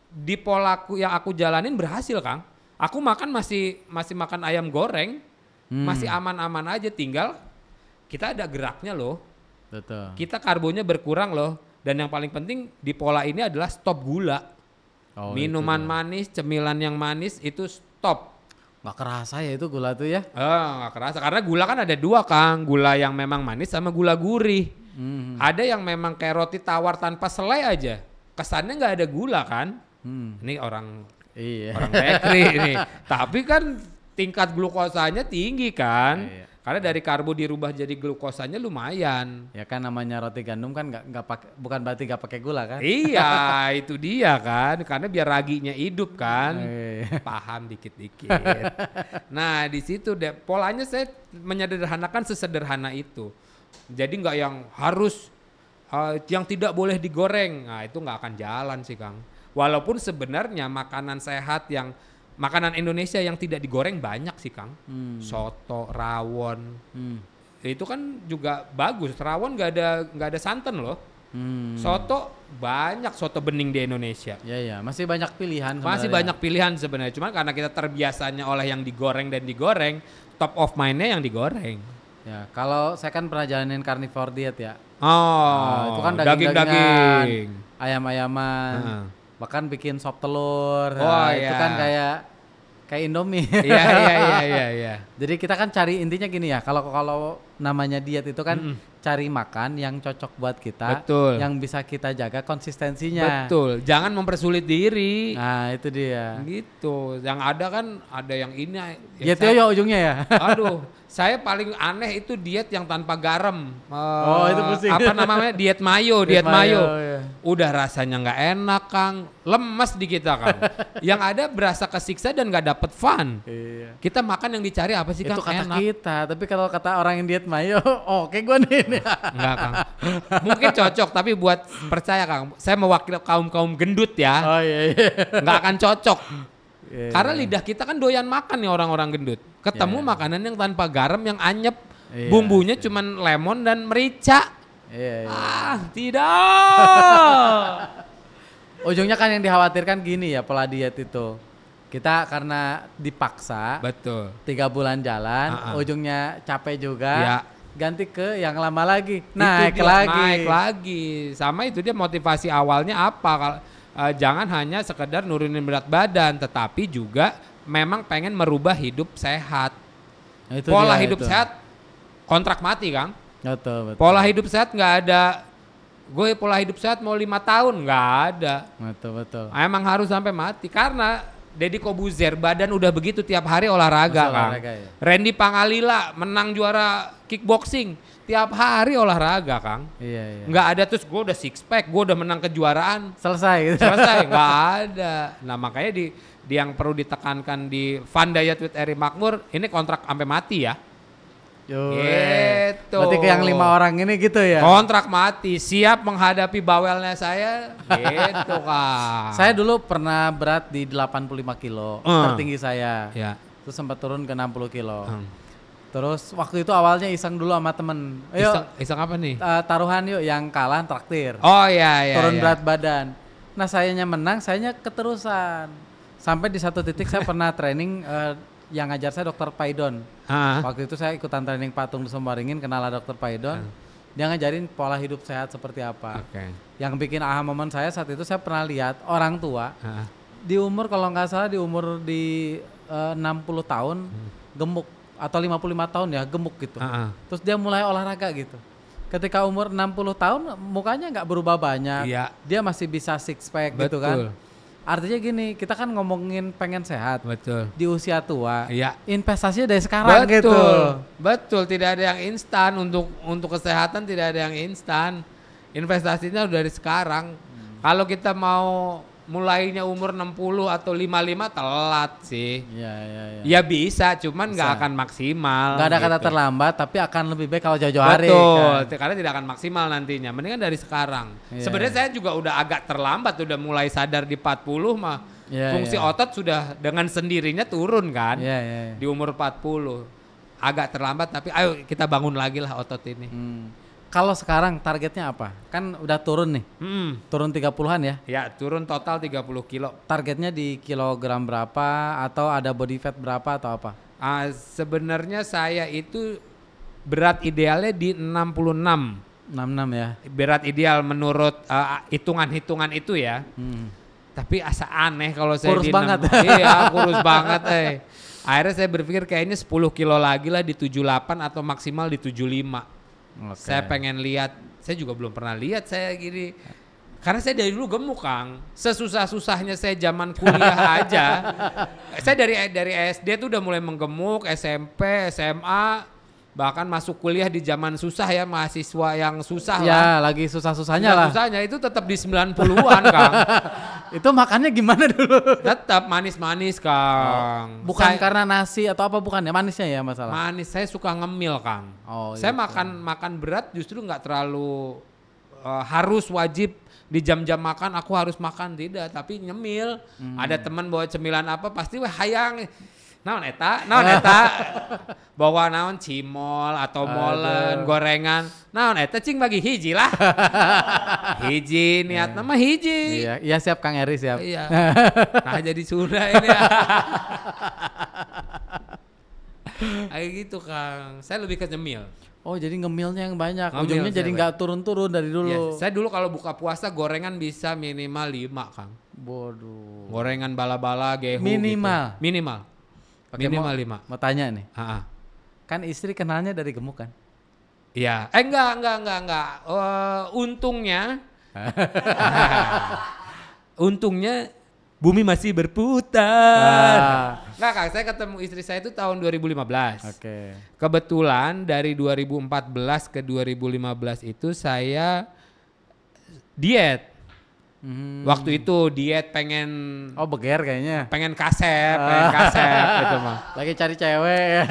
di polaku yang aku jalanin berhasil Kang. Aku makan masih makan ayam goreng. Masih aman-aman aja, tinggal kita ada geraknya loh. Betul. Kita karbonya berkurang loh. Dan yang paling penting di pola ini adalah stop gula. Minuman manis, cemilan yang manis itu stop. Nggak kerasa ya itu gula tuh ya? Nggak kerasa karena gula kan ada 2 Kang, gula yang memang manis sama gula gurih. Ada yang memang kayak roti tawar tanpa selai aja, kesannya nggak ada gula kan? Ini orang bakery ini, tapi kan tingkat glukosanya tinggi kan? Karena dari karbo dirubah jadi glukosanya lumayan. Ya kan namanya roti gandum kan nggak pakai, bukan berarti nggak pakai gula kan? Iya, itu dia kan. Karena biar raginya hidup kan. Paham dikit-dikit. Nah, di situ deh polanya saya menyederhanakan sesederhana itu. Jadi nggak yang harus yang tidak boleh digoreng. Nah, itu nggak akan jalan sih, Kang. Walaupun sebenarnya makanan sehat yang makanan Indonesia yang tidak digoreng banyak sih Kang. Soto, rawon. Itu kan juga bagus. Rawon nggak ada santan loh. Soto banyak soto bening di Indonesia. Iya, masih banyak pilihan. Masih banyak pilihan sebenarnya. Cuman karena kita terbiasanya oleh yang digoreng dan digoreng, top of mind-nya yang digoreng. Ya, kalau saya kan pernah jalanin carnivore diet ya. Oh, itu kan daging-daging, ayam-ayaman. Bahkan bikin sop telur. Itu kan kayak Indomie. Iya. Jadi kita kan cari intinya gini ya, kalau namanya diet itu kan cari makan yang cocok buat kita. Betul. Yang bisa kita jaga konsistensinya. Betul. Jangan mempersulit diri. Nah, itu dia. Gitu. Yang ada kan ada yang ini. Diet yoyo ujungnya ya. Aduh, saya paling aneh itu diet yang tanpa garam. Itu pusing. Apa namanya? Diet mayo, diet mayo. Ya. Udah rasanya nggak enak, Kang. Lemes di kita, Kang. Yang ada berasa kesiksa dan nggak dapet fun. Iya. Kita makan yang dicari apa sih, Kang? Itu kata enak. kita, tapi kalau kata orang yang diet mayo, oke gue nih. Enggak, Kang. Mungkin cocok, tapi buat percaya, Kang. Saya mewakili kaum gendut ya. Oh iya. Nggak akan cocok. Yeah. Karena lidah kita kan doyan makan nih orang-orang gendut. Ketemu makanan yang tanpa garam yang anyep, bumbunya cuman lemon dan merica. Tidak. Ujungnya kan yang dikhawatirkan gini ya pola diet itu. Kita karena dipaksa. Betul. 3 bulan jalan, ujungnya capek juga. Ya. Ganti ke yang lama lagi, naik lagi. Sama itu dia motivasi awalnya apa? Jangan hanya sekedar nurunin berat badan, tetapi juga memang pengen merubah hidup sehat. Nah, Pola hidup sehat kontrak mati, Kang. Betul. Pola hidup sehat nggak ada. Gue pola hidup sehat mau 5 tahun nggak ada. Betul. Emang harus sampai mati karena Deddy Kobuzer badan udah begitu tiap hari olahraga, Kang. Ya? Randy Pangalila menang juara kickboxing tiap hari olahraga, Kang. Iya. Nggak ada terus gue udah six pack, gue udah menang kejuaraan. Selesai. Selesai, nggak ada. Nah makanya di yang perlu ditekankan di Fun Diet with Eri Makmur ini kontrak sampai mati ya. Gitu. Berarti ke yang 5 orang ini gitu ya? Kontrak mati, siap menghadapi bawelnya saya, gitu Kang. Saya dulu pernah berat di 85 kilo, tertinggi saya. Ya. Terus sempat turun ke 60 kilo. Terus waktu itu awalnya iseng dulu sama temen. Iseng apa nih? Taruhan yuk, yang kalah traktir. Oh iya. Turun berat badan. Nah sayanya menang, sayanya keterusan. Sampai di satu titik saya pernah training, yang ngajar saya Dr. Paidon. Waktu itu saya ikutan training patung di Sumbaringin, kenal Dr. Paidon. Dia ngajarin pola hidup sehat seperti apa. Yang bikin aha momen saya saat itu, saya pernah lihat orang tua di umur kalau nggak salah di umur di 60 tahun gemuk atau 55 tahun ya gemuk gitu. Terus dia mulai olahraga gitu. Ketika umur 60 tahun mukanya nggak berubah banyak. Iya. Dia masih bisa six pack gitu kan. Artinya gini, kita kan ngomongin pengen sehat. Betul. Di usia tua. Iya. Investasinya dari sekarang gitu. Betul, tidak ada yang instan untuk kesehatan, tidak ada yang instan. Investasinya udah dari sekarang. Kalau kita mau mulainya umur 60 atau 55 telat sih. Iya. Ya bisa, cuman nggak akan maksimal. Nggak ada kata terlambat, tapi akan lebih baik kalau jauh-jauh hari. Betul, karena tidak akan maksimal nantinya. Mendingan dari sekarang. Sebenarnya saya juga udah agak terlambat, udah mulai sadar di 40 mah. Fungsi otot sudah dengan sendirinya turun kan. Di umur 40. Agak terlambat, tapi ayo kita bangun lagi lah otot ini. Kalau sekarang targetnya apa? Kan udah turun nih. Turun 30-an ya? Ya, turun total 30 kilo. Targetnya di kilogram berapa atau ada body fat berapa atau apa? Sebenarnya saya itu berat idealnya di 66. 66 ya? Berat ideal menurut hitungan-hitungan itu ya. Tapi asa aneh kalau saya kurus di banget. Iya, kurus banget. Akhirnya saya berpikir kayaknya 10 kilo lagi lah di 78 atau maksimal di 75. Saya pengen lihat, saya juga belum pernah lihat saya gini. Karena saya dari dulu gemuk, Kang. Sesusah-susahnya saya zaman kuliah aja. Saya dari SD tuh udah mulai menggemuk, SMP, SMA, bahkan masuk kuliah di zaman susah ya, mahasiswa yang susah ya, lah. lagi susah-susahnya lah. Susahnya itu tetap di 90-an, Kang. Itu makannya gimana dulu? Tetap manis-manis, Kang. Bukan karena nasi atau apa, bukan ya, manisnya ya masalah. Manis, saya suka ngemil, Kang. Saya makan berat justru nggak terlalu harus wajib di jam-jam makan aku harus makan, tidak, tapi nyemil. Ada teman bawa cemilan apa pasti hayang. Naon eta bawa naon cimol atau molen, gorengan. Naon eta cing bagi hiji lah. Hiji niat nama hiji. Iya siap Kang Eri siap. Iya. Nah jadi sudah ini. Kayak gitu Kang. Saya lebih ke nyemil. Oh jadi ngemilnya yang banyak. Ujungnya jadi nggak turun-turun dari dulu. Ya, saya dulu kalau buka puasa gorengan bisa minimal 5 Kang. Bodoh. Gorengan bala-bala gehu minimal. Gitu. Minimal. Oke, minimal 5. Mau tanya nih. Kan istri kenalnya dari gemuk kan? Iya. Enggak. Untungnya bumi masih berputar. Enggak Kang, saya ketemu istri saya itu tahun 2015. Oke. Kebetulan dari 2014 ke 2015 itu saya diet. Waktu itu diet pengen beger kayaknya. Pengen kasep gitu mah. Lagi cari cewek.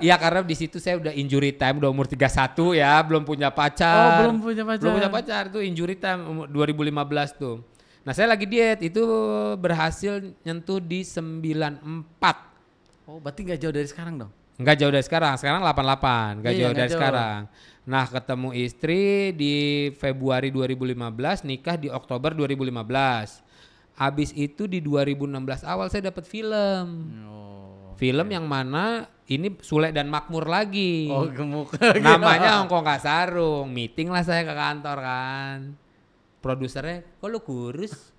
Iya karena di situ saya udah injury time, udah umur 31 ya, belum punya pacar. Belum punya pacar itu injury time umur 2015 tuh. Nah, saya lagi diet itu berhasil nyentuh di 94. Berarti nggak jauh dari sekarang dong? Nggak jauh dari sekarang 88, nggak jauh dari sekarang. Nah ketemu istri di Februari 2015, nikah di Oktober 2015. Habis itu di 2016 awal saya dapat film. Film yang mana ini Sule dan Makmur lagi. Gemuk. Namanya Hongkong Kak Sarung. Meeting lah saya ke kantor kan. Produsernya, kok lu kurus?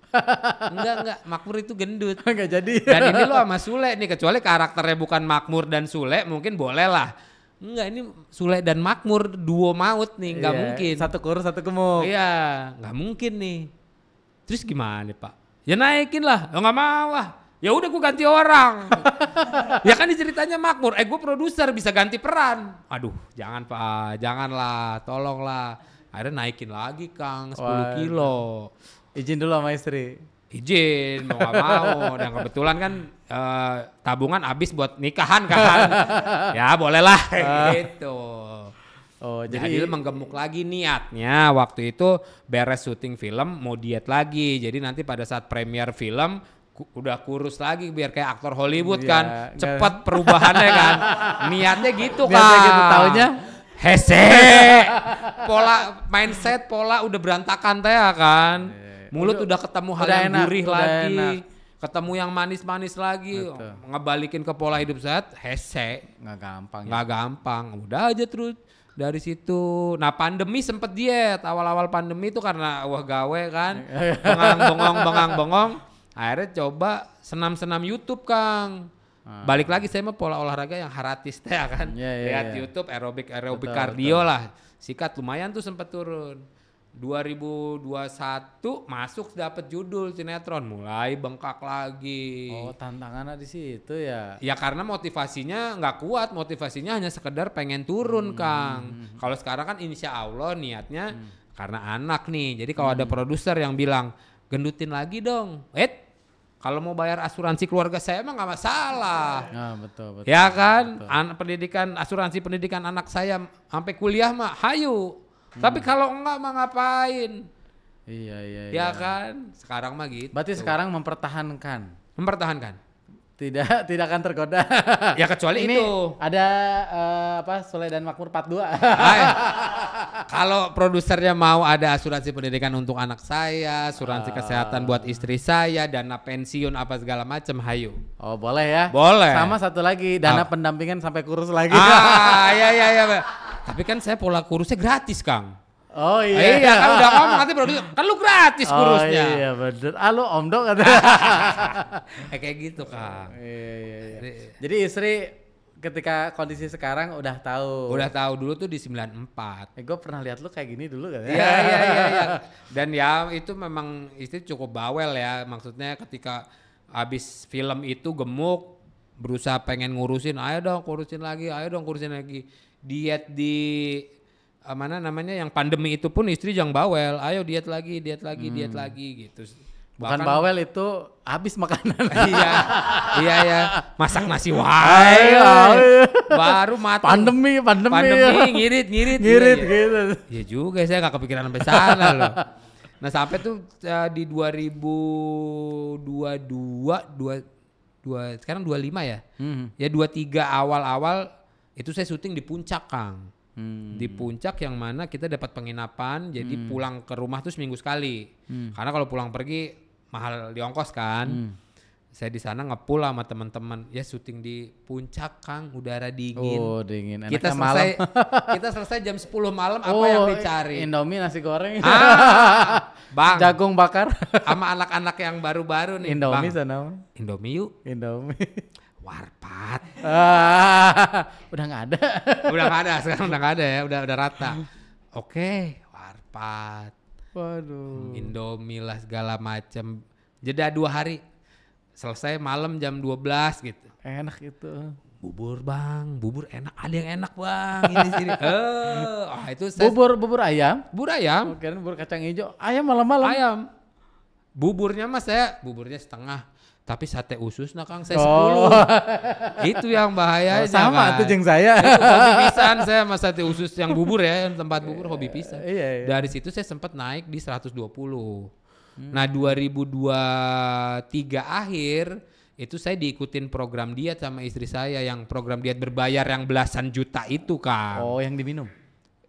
Enggak, Makmur itu gendut. Enggak jadi. Dan ini lo sama Sule nih, kecuali karakternya bukan Makmur dan Sule mungkin boleh lah. Enggak, ini Sule dan Makmur duo maut nih, nggak mungkin. Satu kurus, satu gemuk. Iya, nggak mungkin nih. Terus gimana Pak? Ya naikin lah, nggak mau lah. Ya udah gue ganti orang. Ya kan ceritanya Makmur, gue produser bisa ganti peran. Aduh, jangan Pak, janganlah, tolonglah. Akhirnya naikin lagi Kang 10 kilo. Izin dulu sama istri. Izin, mau gak mau. Dan kebetulan kan tabungan habis buat nikahan kan. Ya bolehlah gitu. Oh, jadi menggemuk lagi niatnya waktu itu beres syuting film mau diet lagi. Jadi nanti pada saat premier film udah kurus lagi biar kayak aktor Hollywood kan. Cepat perubahannya kan. Niatnya gitu kan. Niatnya gitu, taunya hese. Mindset pola udah berantakan teh kan. Mulut udah ketemu hal yang gurih lagi. Ketemu yang manis-manis lagi. Ngebalikin ke pola hidup sehat, hese. Nggak gampang. Nggak gampang. Udah aja terus. Dari situ, nah pandemi sempet diet, awal-awal pandemi itu karena gawe kan, bengong. Akhirnya coba senam-senam YouTube Kang. Balik lagi saya mah pola olahraga yang haratis teh kan, lihat YouTube aerobik kardio lah, sikat lumayan tuh sempet turun. 2021 masuk dapat judul sinetron, mulai bengkak lagi. Oh, tantangannya di situ ya? Ya karena motivasinya nggak kuat, motivasinya hanya sekedar pengen turun Kang. Kalau sekarang kan insya Allah niatnya karena anak nih. Jadi kalau ada produser yang bilang gendutin lagi dong, kalau mau bayar asuransi keluarga saya emang nggak masalah. Nah, betul. Ya kan, asuransi pendidikan anak saya sampai kuliah mah, hayu. Tapi kalau enggak mah ngapain? Iya. Ya kan, sekarang mah gitu. Berarti sekarang mempertahankan. Tidak akan tergoda. Ya kecuali ini itu. Ada Sule dan Makmur part 2. Kalau produsernya mau ada asuransi pendidikan untuk anak saya, asuransi kesehatan buat istri saya, dana pensiun apa segala macam, hayu. Oh, boleh ya? Boleh. Sama satu lagi, dana pendampingan sampai kurus lagi. Iya. Tapi kan saya pola kurusnya gratis, Kang. Oh iya. Iya kan udah ngomong nanti produser, kan lu gratis kurusnya. Oh iya bener. Lu omdok kata. Kayak gitu Kang. Iya. Jadi istri ketika kondisi sekarang udah tahu. Udah tahu dulu tuh di 94. Gue pernah lihat lu kayak gini dulu kan. Iya. Dan ya itu memang istri cukup bawel ya. Maksudnya ketika habis film itu gemuk, berusaha pengen ngurusin, ayo dong kurusin lagi. Diet di yang pandemi itu pun istri jangan bawel, ayo diet lagi gitu. Bukan bawel itu habis makanan. iya. Masak nasi wae. Baru mati. Pandemi ngirit gitu. Iya juga saya gak kepikiran sampai sana loh. Nah sampai tuh di 2022 sekarang 25 ya. Ya 23 awal-awal itu saya syuting di Puncak Kang. Di Puncak yang mana kita dapat penginapan, jadi pulang ke rumah tuh seminggu sekali. Karena kalau pulang pergi mahal di ongkos kan. Saya di sana ngepool sama teman-teman, ya syuting di Puncak Kang, udara dingin. Oh dingin. Kita selesai jam 10 malam, apa yang dicari? Indomie nasi goreng. Bang. Jagung bakar. Sama anak-anak yang baru-baru nih. Indomie Bang. sana. Indomie yuk. Indomie. Warpat. Udah nggak ada. Sekarang udah nggak ada ya, udah rata. Oke, warpat. Waduh. Indomie lah segala macam. Jeda 2 hari. Selesai malam jam 12 gitu. Enak itu. Bubur Bang, bubur enak. Ada yang enak Bang. Ini sini. Itu bubur ayam. Bubur ayam. Kirain bubur kacang hijau. Ayam malam-malam. Ayam. Buburnya buburnya setengah. Tapi sate usus Kang saya 10. Itu yang bahaya. Sama tuh jeng saya. Itu hobi pisan saya sama sate usus yang bubur ya, tempat bubur hobi pisan. Iya. Dari situ saya sempat naik di 120. Nah 2023 akhir itu saya diikutin program diet sama istri saya, yang program diet berbayar yang belasan juta itu Kang. Oh yang diminum?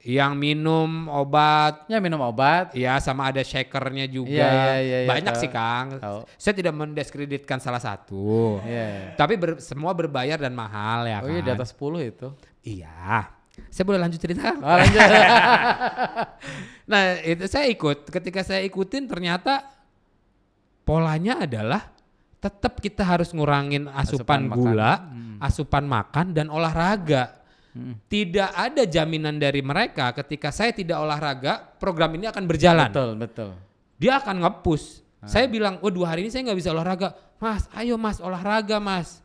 Yang minum obat. Ya minum obat. Ya sama ada shakernya juga. Iya, banyak tahu. sih Kang. Tahu. Saya tidak mendiskreditkan salah satu. Iya. Tapi semua berbayar dan mahal ya kan. Oh iya di atas 10 itu. Iya. Saya boleh lanjut cerita? Lanjut. Nah itu saya ikut. Ketika saya ikutin ternyata polanya adalah tetap kita harus ngurangin asupan gula, asupan makan dan olahraga. tidak ada jaminan dari mereka ketika saya tidak olahraga, program ini akan berjalan. Betul. Dia akan nge-push. Saya bilang, 2 hari ini saya nggak bisa olahraga. Mas, ayo mas olahraga mas.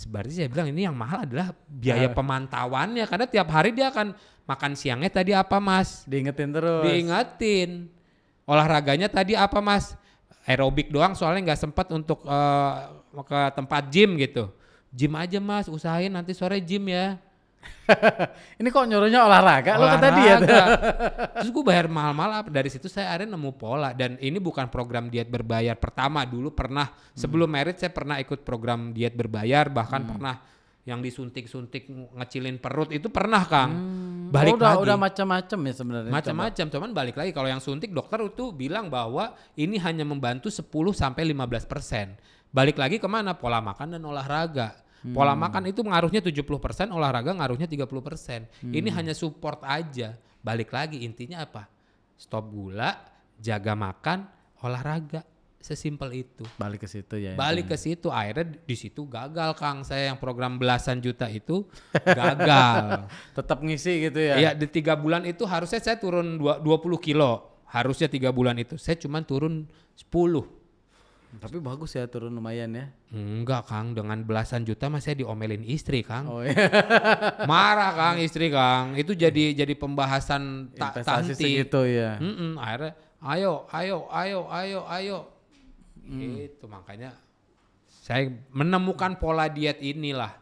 Berarti saya bilang ini yang mahal adalah biaya pemantauannya. Karena tiap hari dia akan makan siangnya tadi apa mas? Diingetin terus. Diingetin. Olahraganya tadi apa mas? Aerobik doang soalnya nggak sempat untuk ke tempat gym gitu. Gym aja mas, usahain nanti sore gym ya. Ini kok nyuruhnya olahraga lo kata dia. Terus gue bayar mahal-mahal. Dari situ saya akhirnya nemu pola. Dan ini bukan program diet berbayar. Pertama dulu pernah sebelum merit saya pernah ikut program diet berbayar. Bahkan pernah yang disuntik-suntik ngecilin perut itu pernah Kang. Balik lagi. Udah macam-macam ya sebenarnya. Macam-macam. Cuman balik lagi kalau yang suntik dokter itu bilang bahwa ini hanya membantu 10-15%. Balik lagi kemana? Pola makan dan olahraga. Pola makan itu ngaruhnya 70%, olahraga ngaruhnya 30%. Ini hanya support aja. Balik lagi intinya apa? Stop gula, jaga makan, olahraga. Sesimpel itu. Balik ke situ ya. Balik ke situ, akhirnya di situ gagal Kang. Saya yang program belasan juta itu gagal. Tetap ngisi gitu ya. Iya, di 3 bulan itu harusnya saya turun 20 kilo. Harusnya 3 bulan itu. Saya cuma turun 10. Tapi bagus ya turun lumayan ya. Enggak Kang, dengan belasan juta mah saya diomelin istri Kang. Oh iya. Marah Kang istri Kang. Itu jadi pembahasan investasi tanti. segitu ya. Akhirnya ayo. Itu makanya saya menemukan pola diet inilah.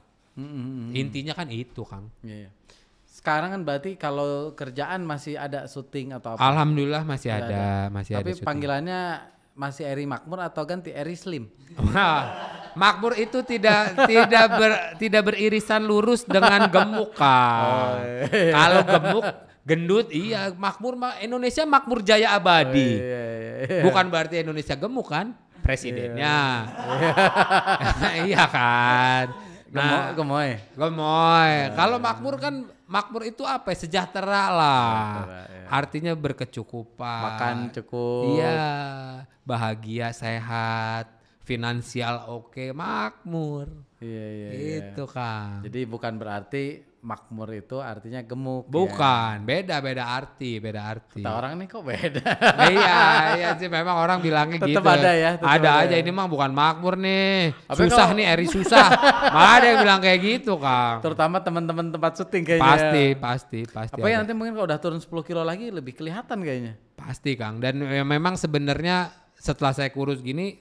Intinya kan itu Kang. Iya. Sekarang kan berarti kalau kerjaan masih ada syuting atau apa? Alhamdulillah masih ada. Tapi panggilannya masih Eri Makmur atau ganti Eri Slim? Makmur itu tidak beririsan lurus dengan gemuk Kang. Kalau gemuk gendut iya makmur Indonesia makmur jaya abadi. Bukan berarti Indonesia gemuk kan? Presidennya. Iya kan. Nah, gemoy. Kalau makmur itu apa? Sejahtera lah. Artinya berkecukupan. Makan cukup. Iya, bahagia, sehat, finansial oke, makmur. Iya. Itu Kang. Jadi bukan berarti makmur itu artinya gemuk. Bukan, beda arti. Kata orang nih kok beda. iya sih memang orang bilangnya tetep gitu. Ada ya. Ada aja ini mah bukan makmur nih. Susah nih Eri susah. Malah ada yang bilang kayak gitu Kang. Terutama teman-teman tempat syuting kayaknya. Pasti. Apa ya nanti mungkin kalau udah turun 10 kilo lagi lebih kelihatan kayaknya. Pasti Kang. Dan memang sebenarnya setelah saya kurus gini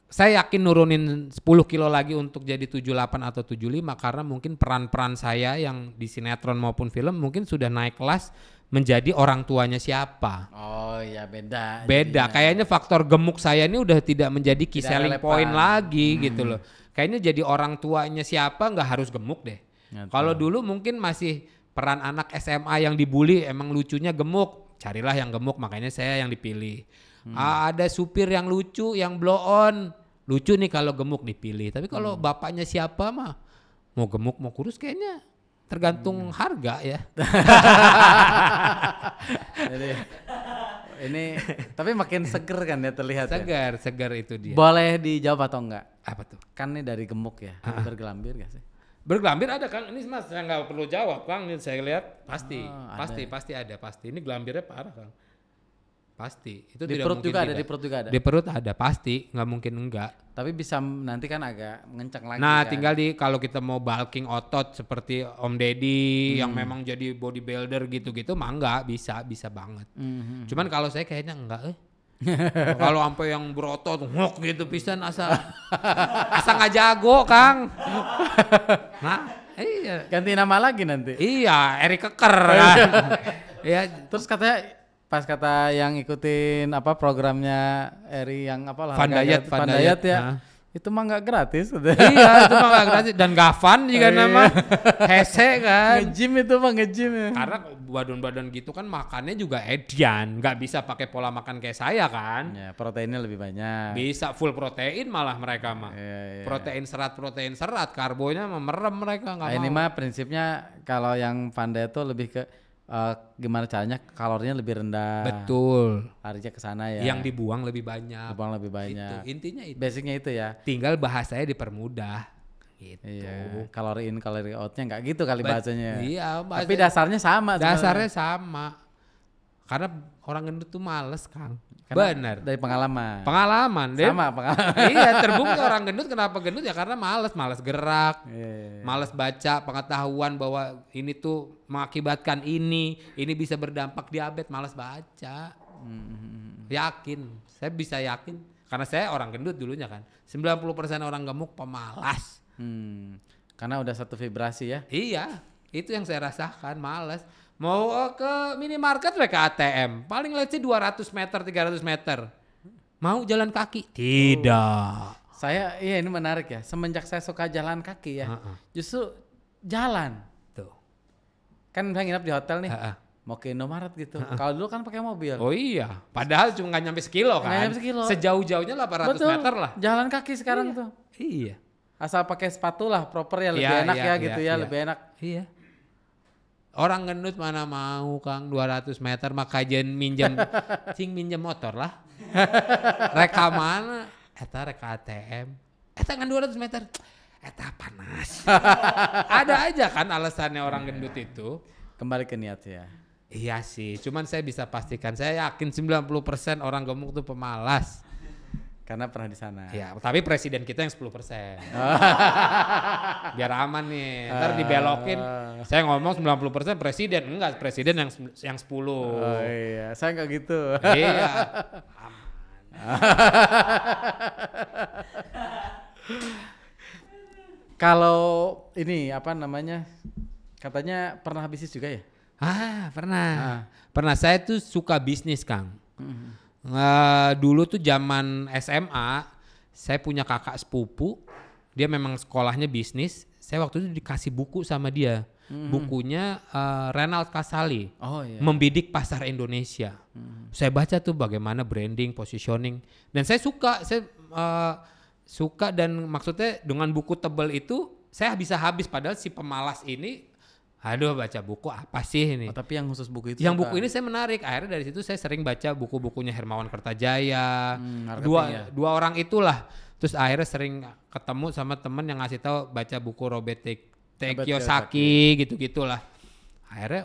saya yakin nurunin 10 kilo lagi untuk jadi 78 atau 75 karena mungkin peran-peran saya yang di sinetron maupun film mungkin sudah naik kelas menjadi orang tuanya siapa. Oh iya beda. Beda, kayaknya faktor gemuk saya ini udah tidak menjadi key selling point lagi gitu loh. Kayaknya jadi orang tuanya siapa nggak harus gemuk deh. Kalau dulu mungkin masih peran anak SMA yang dibully emang lucunya gemuk, carilah yang gemuk makanya saya yang dipilih. Ada supir yang lucu, yang blow on. Lucu nih kalau gemuk dipilih. Tapi kalau bapaknya siapa mah mau gemuk mau kurus kayaknya tergantung harga ya. Jadi ini tapi makin seger kan ya terlihat. Segar itu dia. Boleh dijawab atau enggak? Apa tuh? Kan nih dari gemuk ya. Bergelambir gak sih? Bergelambir ada Kang. Ini mas saya nggak perlu jawab Kang. Ini saya lihat pasti ada. Ini gelambirnya parah Kang. Pasti itu di tidak perut mungkin juga ada, di perut juga ada. Di perut ada pasti, nggak mungkin enggak. Tapi bisa nanti kan agak ngencang lagi. Nah kan? tinggal kalau kita mau bulking otot seperti Om Deddy yang memang jadi bodybuilder gitu-gitu mah enggak bisa banget. Cuman kalau saya kayaknya enggak. Kalau sampai yang berotot ngok gitu pisan asa nggak jago Kang. Nah iya. Ganti nama lagi nanti. Iya Erik Keker kan. Iya. Terus katanya pas kata yang ikutin apa programnya Eri yang apa lah Pandayat ya. Nah. Itu mah nggak gratis. Iya itu mah nggak gratis dan gak fun juga nama hese kan. Nge-gym itu mah nge-gym ya. Karena badan-badan gitu kan makannya juga edian, nggak bisa pakai pola makan kayak saya kan. Ya, proteinnya lebih banyak. Bisa full protein malah mereka mah. Iya. Protein serat, karbonya merem mereka nggak mau. Ini mah prinsipnya kalau yang Pandai itu lebih ke gimana caranya kalorinya lebih rendah. Betul. Larinya ke sana ya. Yang dibuang lebih banyak. Dibuang lebih banyak. Itu, intinya itu. Basicnya itu ya. Tinggal bahasanya dipermudah. gitu. Iya, kalori in kalori outnya nggak gitu kali bahasanya. Iya, Tapi dasarnya sama. Dasarnya sama. Karena orang gendut tuh males, Kang. Benar. Dari pengalaman. Pengalaman, Sama pengalaman. Iya, terbukti orang gendut kenapa gendut ya karena malas gerak. Iya. Malas baca pengetahuan bahwa ini tuh mengakibatkan ini bisa berdampak diabetes, malas baca. Yakin, saya bisa yakin karena saya orang gendut dulunya kan. 90% orang gemuk pemalas. Karena udah satu vibrasi ya. Iya, itu yang saya rasakan, malas. Mau ke minimarket ke ATM, paling let's say 200 meter, 300 meter. Mau jalan kaki? Tidak. Saya ini menarik ya. Semenjak saya suka jalan kaki ya, justru jalan. Tuh. Kan saya nginep di hotel nih. Mau ke Indomaret gitu. Kalau dulu kan pakai mobil. Oh iya, padahal cuma nggak nyampe sekilo kan. Nggak nyampe sekilo. Sejauh-jauhnya 800 Betul. meter lah. Jalan kaki sekarang tuh. Iya. Asal pakai sepatu lah proper ya lebih Iya, enak iya, ya iya, gitu ya, iya. lebih enak. Iya. Orang gendut mana mau Kang 200 meter makajen minjem minjem motor lah. Reka mana? Eta reka ATM. Eta kan 200 meter. Eta panas. Ada aja kan alasannya orang gendut itu. Kembali ke niat ya. Iya sih, cuman saya bisa pastikan, saya yakin 90% orang gemuk tuh pemalas. Karena pernah di sana. Ya, tapi presiden kita yang 10%. Biar aman nih. Ntar dibelokin. Saya ngomong 90% presiden, enggak, presiden yang 10. Oh iya, saya nggak gitu. Iya. Kalau ini apa namanya? Katanya pernah bisnis juga ya? Pernah. Pernah, saya tuh suka bisnis, Kang. Dulu tuh zaman SMA, saya punya kakak sepupu, dia memang sekolahnya bisnis. Saya waktu itu dikasih buku sama dia, bukunya Renald Kasali, Membidik Pasar Indonesia. Saya baca tuh bagaimana branding, positioning, dan saya suka dan maksudnya dengan buku tebal itu saya bisa habis, padahal si pemalas ini baca buku apa sih ini? Tapi yang khusus buku itu. Yang buku ini saya menarik. Akhirnya dari situ saya sering baca buku-bukunya Hermawan Kertajaya. Dua orang itulah. Terus akhirnya sering ketemu sama temen yang ngasih tahu baca buku Robert T. Kiyosaki gitu-gitulah. Akhirnya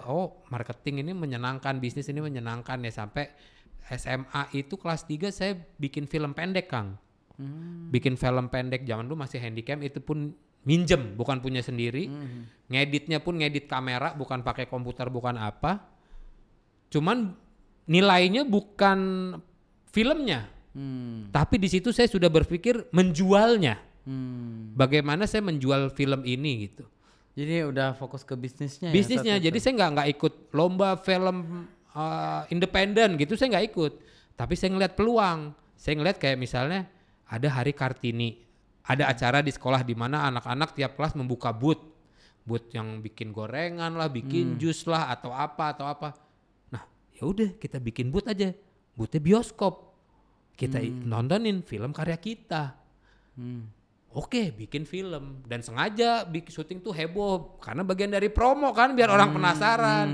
marketing ini menyenangkan, bisnis ini menyenangkan ya, sampai SMA itu kelas 3 saya bikin film pendek, Kang. Bikin film pendek zaman dulu masih handycam, itu pun minjem, bukan punya sendiri. Ngeditnya pun ngedit kamera, bukan pakai komputer, bukan apa. Cuman nilainya bukan filmnya, tapi di situ saya sudah berpikir menjualnya. Bagaimana saya menjual film ini gitu. Jadi udah fokus ke bisnisnya. Bisnisnya, jadi saya nggak ikut lomba film independen gitu, saya nggak ikut. Tapi saya ngeliat peluang. Saya ngeliat kayak misalnya ada Hari Kartini. Ada acara di sekolah di mana anak-anak tiap kelas membuka booth yang bikin gorengan lah, bikin jus lah atau apa. Nah, ya udah kita bikin booth aja. Boothnya bioskop. Kita nontonin film karya kita. Oke, bikin film dan sengaja bikin syuting tuh heboh karena bagian dari promo kan, biar orang penasaran.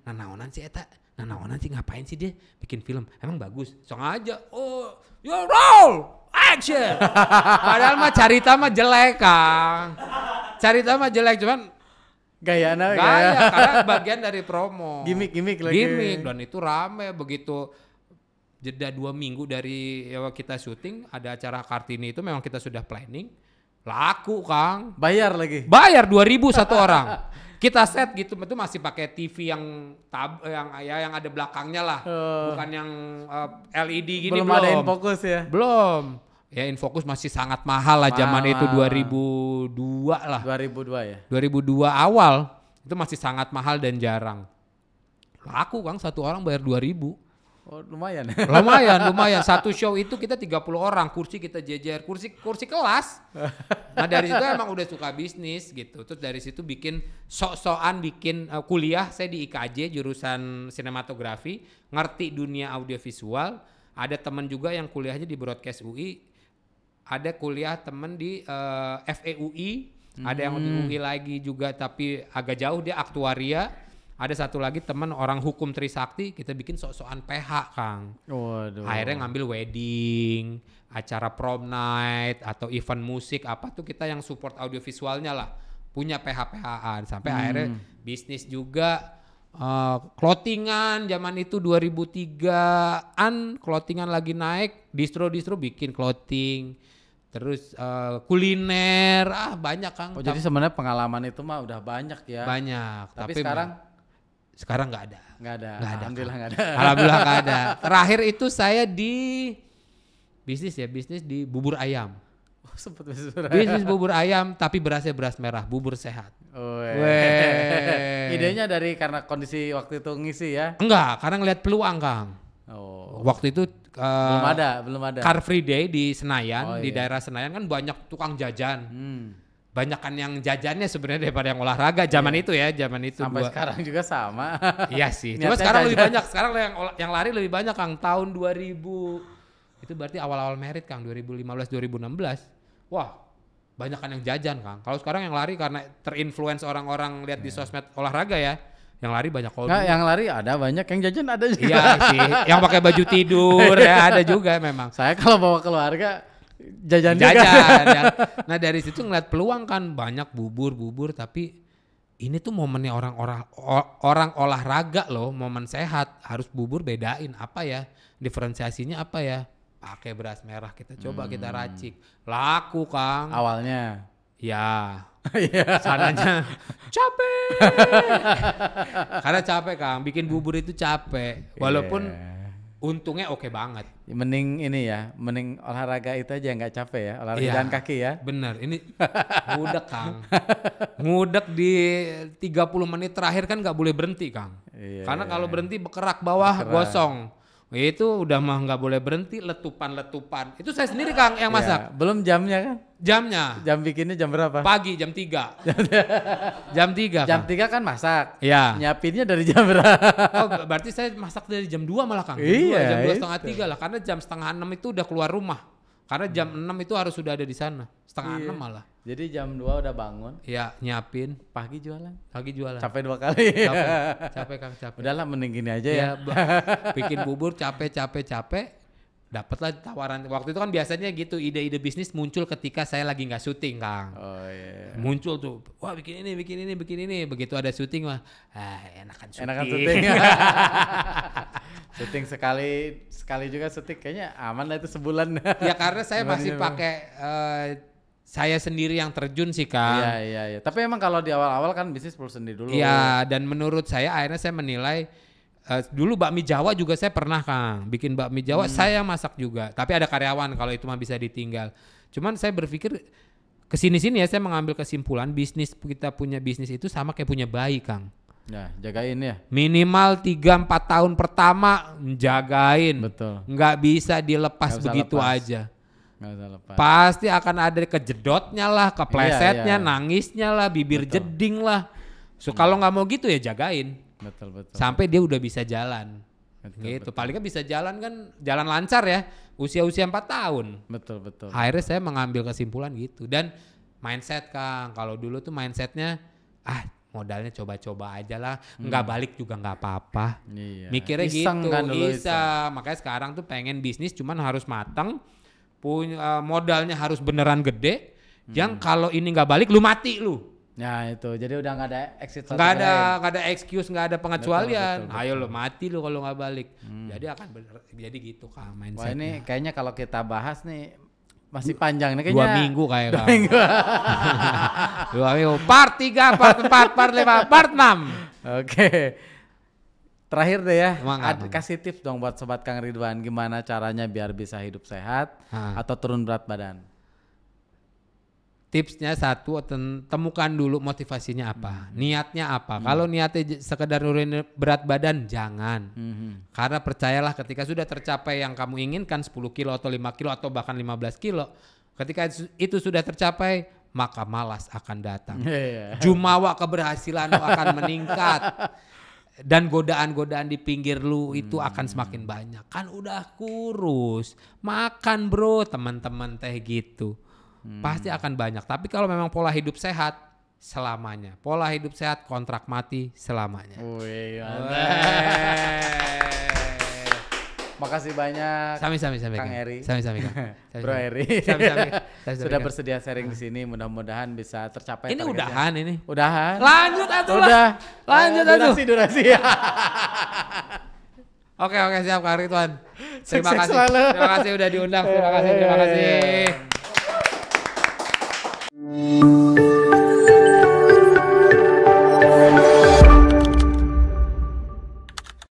Nah, naonan sih ngapain sih dia bikin film? Emang bagus. Sengaja. You roll. Action. Padahal mah carita mah jelek, Kang. Carita mah jelek, cuman gaya karena bagian dari promo. Gimik lagi. Gimik, dan itu rame begitu. Jeda 2 minggu dari kita syuting, ada acara Kartini itu memang kita sudah planning. Laku, Kang. Bayar lagi. Bayar 2.000 satu orang. Kita set gitu, itu masih pakai TV yang ada belakangnya lah, bukan yang LED gini. Belum ada Infocus ya? Belum. Ya Infocus masih sangat mahal lah zaman itu 2002 lah. 2002 ya? 2002 awal itu masih sangat mahal dan jarang. Laku, Kang, satu orang bayar 2.000. Oh, lumayan. lumayan. Satu show itu kita 30 orang, kursi kita jejer, kursi kelas. Nah, dari situ emang udah suka bisnis gitu. Terus dari situ bikin sok-sokan bikin kuliah. Saya di IKJ jurusan sinematografi, ngerti dunia audiovisual. Ada teman juga yang kuliahnya di Broadcast UI. Ada kuliah teman di FEUI, ada yang di UI lagi juga tapi agak jauh, dia aktuaria. Ada satu lagi teman orang hukum Trisakti, kita bikin sok-sokan PH, Kang. Waduh. Akhirnya ngambil wedding, acara prom night atau event musik apa tuh kita yang support audio visualnya lah, punya PH-PH-an sampai akhirnya bisnis juga. Clothingan zaman itu 2003-an, clothingan lagi naik, distro bikin clothing, terus kuliner, banyak, Kang. Oh, jadi sebenarnya pengalaman itu mah udah banyak ya. Banyak. Tapi sekarang nggak ada. Nggak ada. Nggak ada, Alhamdulillah Kang. nggak ada. Alhamdulillah nggak ada. Terakhir itu saya di bisnis di bubur ayam. Oh, sempet Bisnis bubur ayam tapi berasnya beras merah, bubur sehat. Idenya karena kondisi waktu itu ngisi ya? Enggak, karena ngelihat peluang, Kang. Oh. Waktu itu belum ada. Car Free Day di Senayan, di iya. daerah Senayan kan banyak tukang jajan. Banyakan yang jajannya sebenarnya daripada yang olahraga zaman itu ya, zaman itu. Sampai sekarang juga sama. Iya sih. Cuma sekarang lebih banyak. Sekarang yang lari lebih banyak, Kang. Tahun 2000 itu berarti awal-awal merit, Kang, 2015 2016. Wah, banyakan yang jajan, Kang. Kalau sekarang yang lari karena terinfluence orang-orang lihat di sosmed olahraga ya. Yang lari banyak kalau Nggak, yang lari ada banyak, yang jajan ada juga. Iya sih, yang pakai baju tidur ya ada juga memang. Saya kalau bawa keluarga jajan juga. Ya. Nah dari situ ngeliat peluang kan, banyak bubur tapi ini tuh momennya orang olahraga loh, momen sehat, harus bubur bedain apa ya, diferensiasinya apa ya, pakai beras merah kita coba kita racik, laku, Kang. Awalnya. Ya, sananya capek. Karena capek, Kang, bikin bubur itu capek, walaupun untungnya oke banget. Mending mending olahraga itu aja nggak capek ya, olahraga jalan kaki ya. Bener, ini ngudek, Kang. Ngudek di 30 menit terakhir kan nggak boleh berhenti, Kang. Karena kalau berhenti berkerak bawah gosong. Itu udah mah nggak boleh berhenti, letupan. Itu saya sendiri, Kang, yang masak. Belum jamnya kan? Jamnya. Jam bikinnya jam berapa? Pagi jam 3. Jam 3, Jam 3 kan masak. Iya. Nyiapinnya dari jam berapa? Oh, berarti saya masak dari jam 2 malah, Kang. Iya, Jam 2 setengah 3 lah. Karena jam setengah 6 itu udah keluar rumah. Karena jam 6 itu harus sudah ada di sana. Setengah 6 malah. Jadi jam 2 udah bangun. Iya, nyiapin. Pagi jualan. Capek 2 kali. Capek, Kang, capek. Udahlah mending gini aja ya. Bikin bubur capek. Dapatlah tawaran. Waktu itu kan biasanya gitu, ide-ide bisnis muncul ketika saya lagi nggak syuting, Kang. Oh iya. Muncul tuh, wah bikin ini. Begitu ada syuting mah, enakan syuting. Syuting sekali juga syuting, kayaknya aman lah itu sebulan. Ya karena saya masih pakai saya sendiri yang terjun sih, Kang. Iya. Tapi emang kalau di awal-awal kan bisnis perlu sendiri dulu. Iya, dan menurut saya akhirnya saya menilai dulu bakmi Jawa juga saya pernah, Kang, bikin bakmi Jawa saya yang masak juga, tapi ada karyawan, kalau itu mah bisa ditinggal. Cuman saya berpikir kesini-sini ya, saya mengambil kesimpulan bisnis, kita punya bisnis itu sama kayak punya bayi, Kang. Ya, jagain ya. Minimal 3-4 tahun pertama jagain. Betul. Nggak bisa dilepas begitu aja. Nggak usah lepas. Pasti akan ada kejedotnya lah, keplesetnya, Iya. nangisnya lah, bibir jeding lah. So kalau nggak mau gitu ya jagain. Betul. Sampai dia udah bisa jalan. Gitu. Paling kan bisa jalan kan, jalan lancar ya. Usia 4 tahun. Betul. Akhirnya saya mengambil kesimpulan gitu. Dan mindset, Kang. Kalau dulu tuh mindsetnya, modalnya coba-coba aja lah. Nggak balik juga nggak apa-apa. Iya. Mikirnya Iseng gitu. Kan dulu Makanya sekarang tuh pengen bisnis cuman harus matang. Punya modalnya harus beneran gede. Yang kalau ini nggak balik lu mati lu. Ya itu, jadi udah nggak ada exit. Nggak ada excuse, nggak ada pengecualian. Betul. Ayo lo mati lo kalau nggak balik. Jadi akan jadi gitu, Kang, mindsetnya. Wah ini kayaknya kalau kita bahas nih masih panjang nih kayaknya. 2 minggu kayak Kang. 2 minggu. Part 3, part 4, part 5, part 6. Oke. Terakhir deh ya, kasih tips dong buat Sobat Kang Ridwan, gimana caranya biar bisa hidup sehat atau turun berat badan. Tipsnya satu, temukan dulu motivasinya apa, niatnya apa. Kalau niatnya sekedar nurunin berat badan, jangan. Karena percayalah ketika sudah tercapai yang kamu inginkan 10 kilo atau 5 kilo atau bahkan 15 kilo, ketika itu sudah tercapai, maka malas akan datang. Jumawa keberhasilan akan meningkat. Dan godaan-godaan di pinggir lu itu akan semakin banyak. Kan udah kurus, makan bro, teman-teman teh gitu. Pasti akan banyak. Tapi kalau memang pola hidup sehat, selamanya. Pola hidup sehat, kontrak mati selamanya. Wih, makasih banyak. Sami-sami Kang Eri. Sami-sami Kang. Bro Eri. Sami-sami. Sudah bersedia sharing di sini, mudah-mudahan bisa tercapai. Ini targetnya. udahan ini. Udahan. Lanjut atuh lah. Udah. Lanjut atuh. Durasi. Oke siap Kang Ridwan. Sukses selalu. Terima kasih udah diundang. Terima kasih.